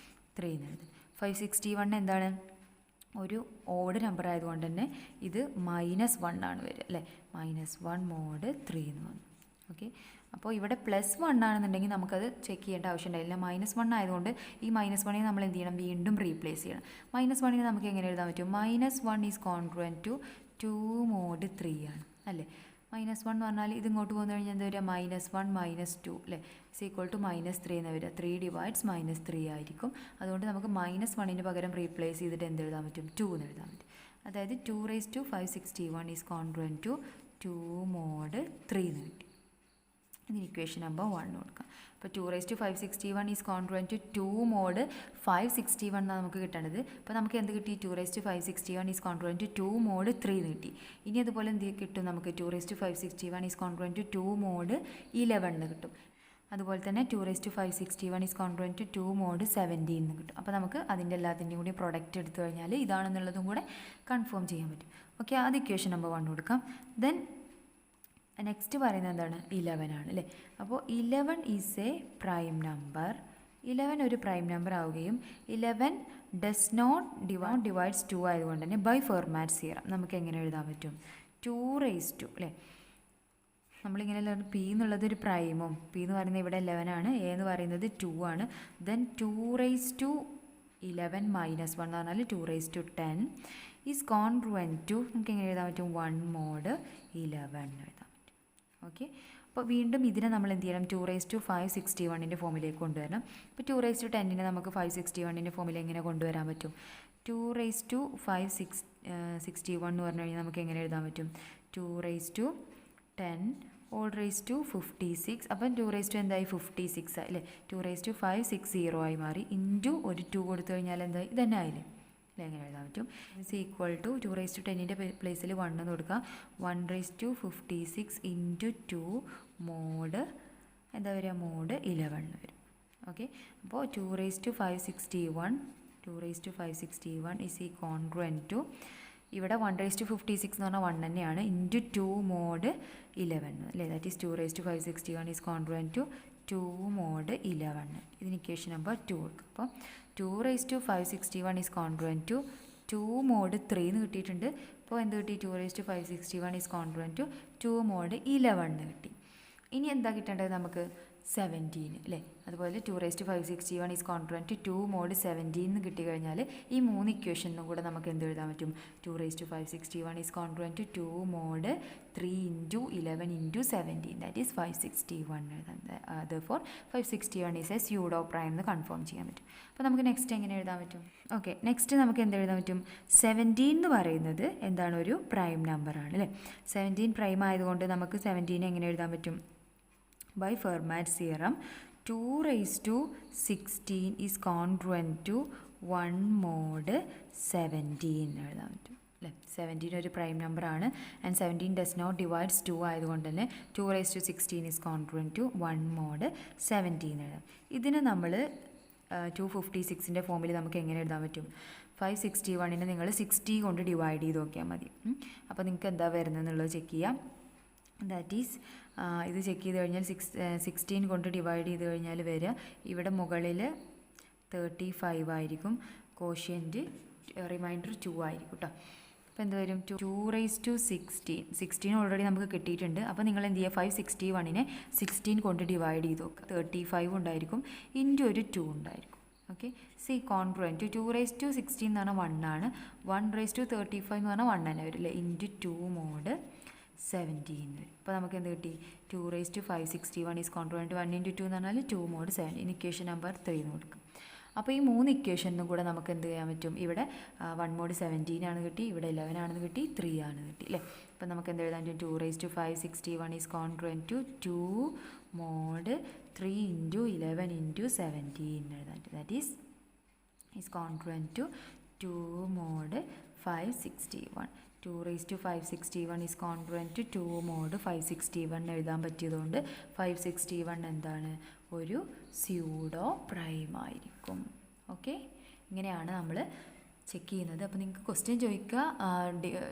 3 എന്ന് എഴുതും. 561 എന്താണ്, ഒരു ഓഡ് നമ്പർ ആയതുകൊണ്ട് തന്നെ ഇത് -1 ആണ് വരിക അല്ലേ. -1 mod 3 എന്ന് വന്നു. ഓക്കെ, അപ്പോൾ ഇവിടെ +1 ആണെന്നുണ്ടെങ്കിൽ നമുക്കത് ചെക്ക് ചെയ്യേണ്ട ആവശ്യമുണ്ടായില്ല. -1 ആയതുകൊണ്ട് ഈ -1നെ നമ്മൾ എന്ത് ചെയ്യണം, വീണ്ടും റീപ്ലേസ് ചെയ്യണം. -1നെ നമുക്ക് എങ്ങനെ എഴുതാൻ പറ്റും, -1 ഈസ് കോൺഗ്രുവൻറ്റ് ടു 2 mod 3 ആണ് അല്ലേ. -1 എന്ന് പറഞ്ഞാൽ ഇത് ഇങ്ങോട്ട് പോകുന്ന കഴിഞ്ഞാൽ എന്താ വരിക, -1 -2 അല്ലേ, ഇസ് ഈക്വൽ ടു -3 എന്ന് വരിക. 3 divides -3 ആയിരിക്കും. അതുകൊണ്ട് നമുക്ക് -1ന് പകരം റീപ്ലേസ് ചെയ്തിട്ട് എന്ത് എഴുതാൻ പറ്റും, 2 എന്ന് എഴുതാൻ പറ്റും. അതായത് 2 561 ഈസ് കോൺഗ്രുവൻറ്റ് ടു 2 mod 3 എന്ന് കിട്ടി. ഇതിന് ഇക്വേഷൻ നമ്പർ 1 കൊടുക്കാം. അപ്പോൾ 2 561 ഈസ് കോൺഗ്രുവൻറ്റ് ടു 2 mod 561 എന്നാണ് നമുക്ക് കിട്ടേണ്ടത്. അപ്പോൾ നമുക്ക് എന്ത് കിട്ടി, 2 561 ഈസ് കോൺഗ്രുവൻറ്റ് ടു 2 mod 3 എന്ന് കിട്ടി. ഇനി അതുപോലെ എന്ത് കിട്ടും, നമുക്ക് 2 561 ഈസ് കോൺഗ്രുവൻറ്റ് ടു 2 mod 11 എന്ന് കിട്ടും. അതുപോലെ തന്നെ 2 561 ഈസ് കോൺഗ്രുവൻറ്റ് ടു 2 mod 17 എന്ന് കിട്ടും. അപ്പോൾ നമുക്ക് അതിൻ്റെ എല്ലാത്തിൻ്റെയും കൂടി പ്രൊഡക്റ്റ് എടുത്തു കഴിഞ്ഞാൽ ഇതാണെന്നുള്ളതും കൂടെ കൺഫേം ചെയ്യാൻ പറ്റും. ഓക്കെ, അത് ഇക്വേഷൻ നമ്പർ 1 കൊടുക്കാം. ദെൻ നെക്സ്റ്റ് പറയുന്നത് എന്താണ്, 11 ആണ് അല്ലേ. അപ്പോൾ 11 ഈസ് എ പ്രൈം നമ്പർ. 11 ഒരു പ്രൈം നമ്പർ ആവുകയും 11 ഡസ് നോട്ട് ഡിവൈഡ്സ് 2 ആയതുകൊണ്ട് തന്നെ ബൈ ഫെർമാറ്റ് തിയറം നമുക്ക് എങ്ങനെ എഴുതാൻ പറ്റും, 2 അല്ലേ. നമ്മളിങ്ങനെ പി എന്നുള്ളത് ഒരു പ്രൈമും, പി എന്ന് പറയുന്നത് ഇവിടെ 11 ആണ്, എ എന്ന് പറയുന്നത് 2 ആണ്. ദെൻ 2 11 -1 എന്ന് പറഞ്ഞാൽ 2 10 ഈസ് കോൺഗ്രുവൻറ്റ് ടു നമുക്ക് എങ്ങനെ എഴുതാൻ പറ്റും, 1 mod 11 എഴുതാം. ഓക്കെ, അപ്പോൾ വീണ്ടും ഇതിനെ നമ്മൾ എന്ത് ചെയ്യണം, 2 561 ഫോമിലേക്ക് കൊണ്ടുവരണം. ഇപ്പോൾ 2 10 നമുക്ക് 561 ഫോമിൽ എങ്ങനെ കൊണ്ടുവരാൻ പറ്റും, 2 561 എന്ന് പറഞ്ഞു കഴിഞ്ഞാൽ നമുക്ക് എങ്ങനെ എഴുതാൻ പറ്റും, 2 10 all 56. അപ്പം 2 എന്തായി, 56 അല്ലേ. 2 560 ആയി മാറി. ഇൻറ്റു ഒരു 2 കൊടുത്തു കഴിഞ്ഞാൽ എന്തായി, ഇതന്നെ ആയില്ലേ അല്ലേ. എങ്ങനെ എഴുതാൻ പറ്റും, ഇസ് ഈക്വൽ ടു 2 10 പ്ലേസിൽ 1 എന്ന് കൊടുക്കുക. 1 56 ഇൻറ്റു 2 mod എന്താ വരിക, mod 11 വരും. ഓക്കെ, അപ്പോൾ 2 561 ഇസ് ഈ കോൺഗ്രുവൻറ്റ് ടു ഇവിടെ 1 56 എന്ന് പറഞ്ഞാൽ 1 തന്നെയാണ്, ഇൻറ്റു 2 mod 11 അല്ലേ. That is 2 561 is congruent to 2 mod 11. ഇതിന് ഇക്വേഷൻ നമ്പർ 2 കൊടുക്കും. അപ്പോൾ 2 561 ഈസ് കോൺഗ്രുവൻറ്റ് ടു 2 mod 3 എന്ന് കിട്ടിയിട്ടുണ്ട്. അപ്പോൾ എന്ത് കിട്ടി, 2 561 ഈസ് കോൺഗ്രുവൻറ്റ് ടു 2 mod 11 എന്ന് കിട്ടി. ഇനി എന്താ കിട്ടേണ്ടത് നമുക്ക്, 17 അല്ലേ. അതുപോലെ 2 561 ഈസ് കോൺഗ്രുവൻറ്റ് ടു 2 mod 17 എന്ന് കിട്ടിക്കഴിഞ്ഞാൽ ഈ 3 ഇക്വേഷനും കൂടെ നമുക്ക് എന്ത് എഴുതാൻ പറ്റും, 2 561 is congruent to 2 mod 3 into 11 into 17 that is 561 എഴുതാം. therefore 561 is a pseudo prime എന്ന് കൺഫേം ചെയ്യാൻ പറ്റും. അപ്പോൾ നമുക്ക് നെക്സ്റ്റ് എങ്ങനെ എഴുതാൻ പറ്റും, ഓക്കെ നെക്സ്റ്റ് നമുക്ക് എന്ത് എഴുതാൻ പറ്റും, 17 എന്ന് പറയുന്നത് എന്താണ്, ഒരു പ്രൈം നമ്പറാണ് അല്ലേ. 17 പ്രൈം ആയതുകൊണ്ട് നമുക്ക് 17 എങ്ങനെ എഴുതാൻ പറ്റും, by Fermat's theorem 2 16 is congruent to 1 mod 17 എഴുതാൻ പറ്റും അല്ലേ. 17 ഒരു പ്രൈം നമ്പർ ആണ് ആൻഡ് 17 ഡസ് നോട്ട് ഡിവൈഡ്സ് 2 ആയതുകൊണ്ട് തന്നെ 2 16 is congruent to 1 mod 17 എഴുതാം. ഇതിന് നമ്മൾ 256ൻ്റെ ഫോമിൽ നമുക്ക് എങ്ങനെ എഴുതാൻ പറ്റും, 561നെ നിങ്ങൾ 60 കൊണ്ട് ഡിവൈഡ് ചെയ്ത് നോക്കിയാൽ മതി. അപ്പോൾ നിങ്ങൾക്ക് എന്താ വരുന്നത് എന്നുള്ളത് ചെക്ക് ചെയ്യാം. ദാറ്റ് ഈസ് ഇത് ചെക്ക് ചെയ്ത് കഴിഞ്ഞാൽ 16 കൊണ്ട് ഡിവൈഡ് ചെയ്ത് കഴിഞ്ഞാൽ വരിക ഇവിടെ മുകളിൽ 35 ആയിരിക്കും, കോഷ്യൻറ്റ് റിമൈൻഡർ 2 ആയിരിക്കും കേട്ടോ. അപ്പോൾ എന്ത് വരും 2⁻16 ഓൾറെഡി നമുക്ക് കിട്ടിയിട്ടുണ്ട്. അപ്പോൾ നിങ്ങൾ എന്ത് ചെയ്യുക 561നെ 16 കൊണ്ട് ഡിവൈഡ് ചെയ്ത് നോക്കുക. 35 ഉണ്ടായിരിക്കും ഇൻറ്റു ഒരു 2 ഉണ്ടായിരിക്കും. ഓക്കെ, സി കോൺഗ്രുവൻറ്റ് 2⁻16 എന്ന് പറഞ്ഞാൽ 1 ആണ്. 1⁻35 എന്ന് പറഞ്ഞാൽ 1 തന്നെ വരില്ലേ, ഇൻറ്റു 2 mod 17 വരും. അപ്പോൾ നമുക്ക് എന്ത് കിട്ടി 2⁻561 ഈസ് കോൺഗ്രുവൻറ്റ് 1 × 2 എന്ന് പറഞ്ഞാൽ 2 mod 17. ഇക്വേഷൻ നമ്പർ 3 എന്ന് കൊടുക്കും. അപ്പോൾ ഈ 3 ഇക്വേഷനും കൂടെ നമുക്ക് എന്ത് ചെയ്യാൻ പറ്റും, ഇവിടെ 1 mod 17 ആണ് കിട്ടി, ഇവിടെ 11 ആണെന്ന് കിട്ടി, 3 ആണ് കിട്ടി അല്ലേ. അപ്പോൾ നമുക്ക് എന്ത് എഴുതാൻ പറ്റും 2⁻561 ഈസ് കോൺഗ്രുവൻറ്റ് ടു 2 mod 3 × 11 × 17 എഴുതാൻ പറ്റും. That is congruent to 2 mod 561. 2⁻561 is congruent 2 mod 561 എഴുതാൻ പറ്റിയതുകൊണ്ട് 561 എന്താണ്, ഒരു സ്യൂഡോ പ്രൈം ആയിരിക്കും. ഓക്കെ, ഇങ്ങനെയാണ് നമ്മൾ ചെക്ക് ചെയ്യുന്നത്. അപ്പോൾ നിങ്ങൾക്ക് ക്വസ്റ്റ്യൻ ചോദിക്കുക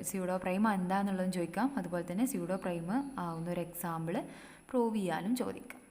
സ്യൂഡോ പ്രൈം എന്താണെന്നുള്ളതും ചോദിക്കാം, അതുപോലെ തന്നെ സ്യൂഡോ പ്രൈം ആവുന്ന ഒരു എക്സാമ്പിൾ പ്രൂവ് ചെയ്യാനും ചോദിക്കാം.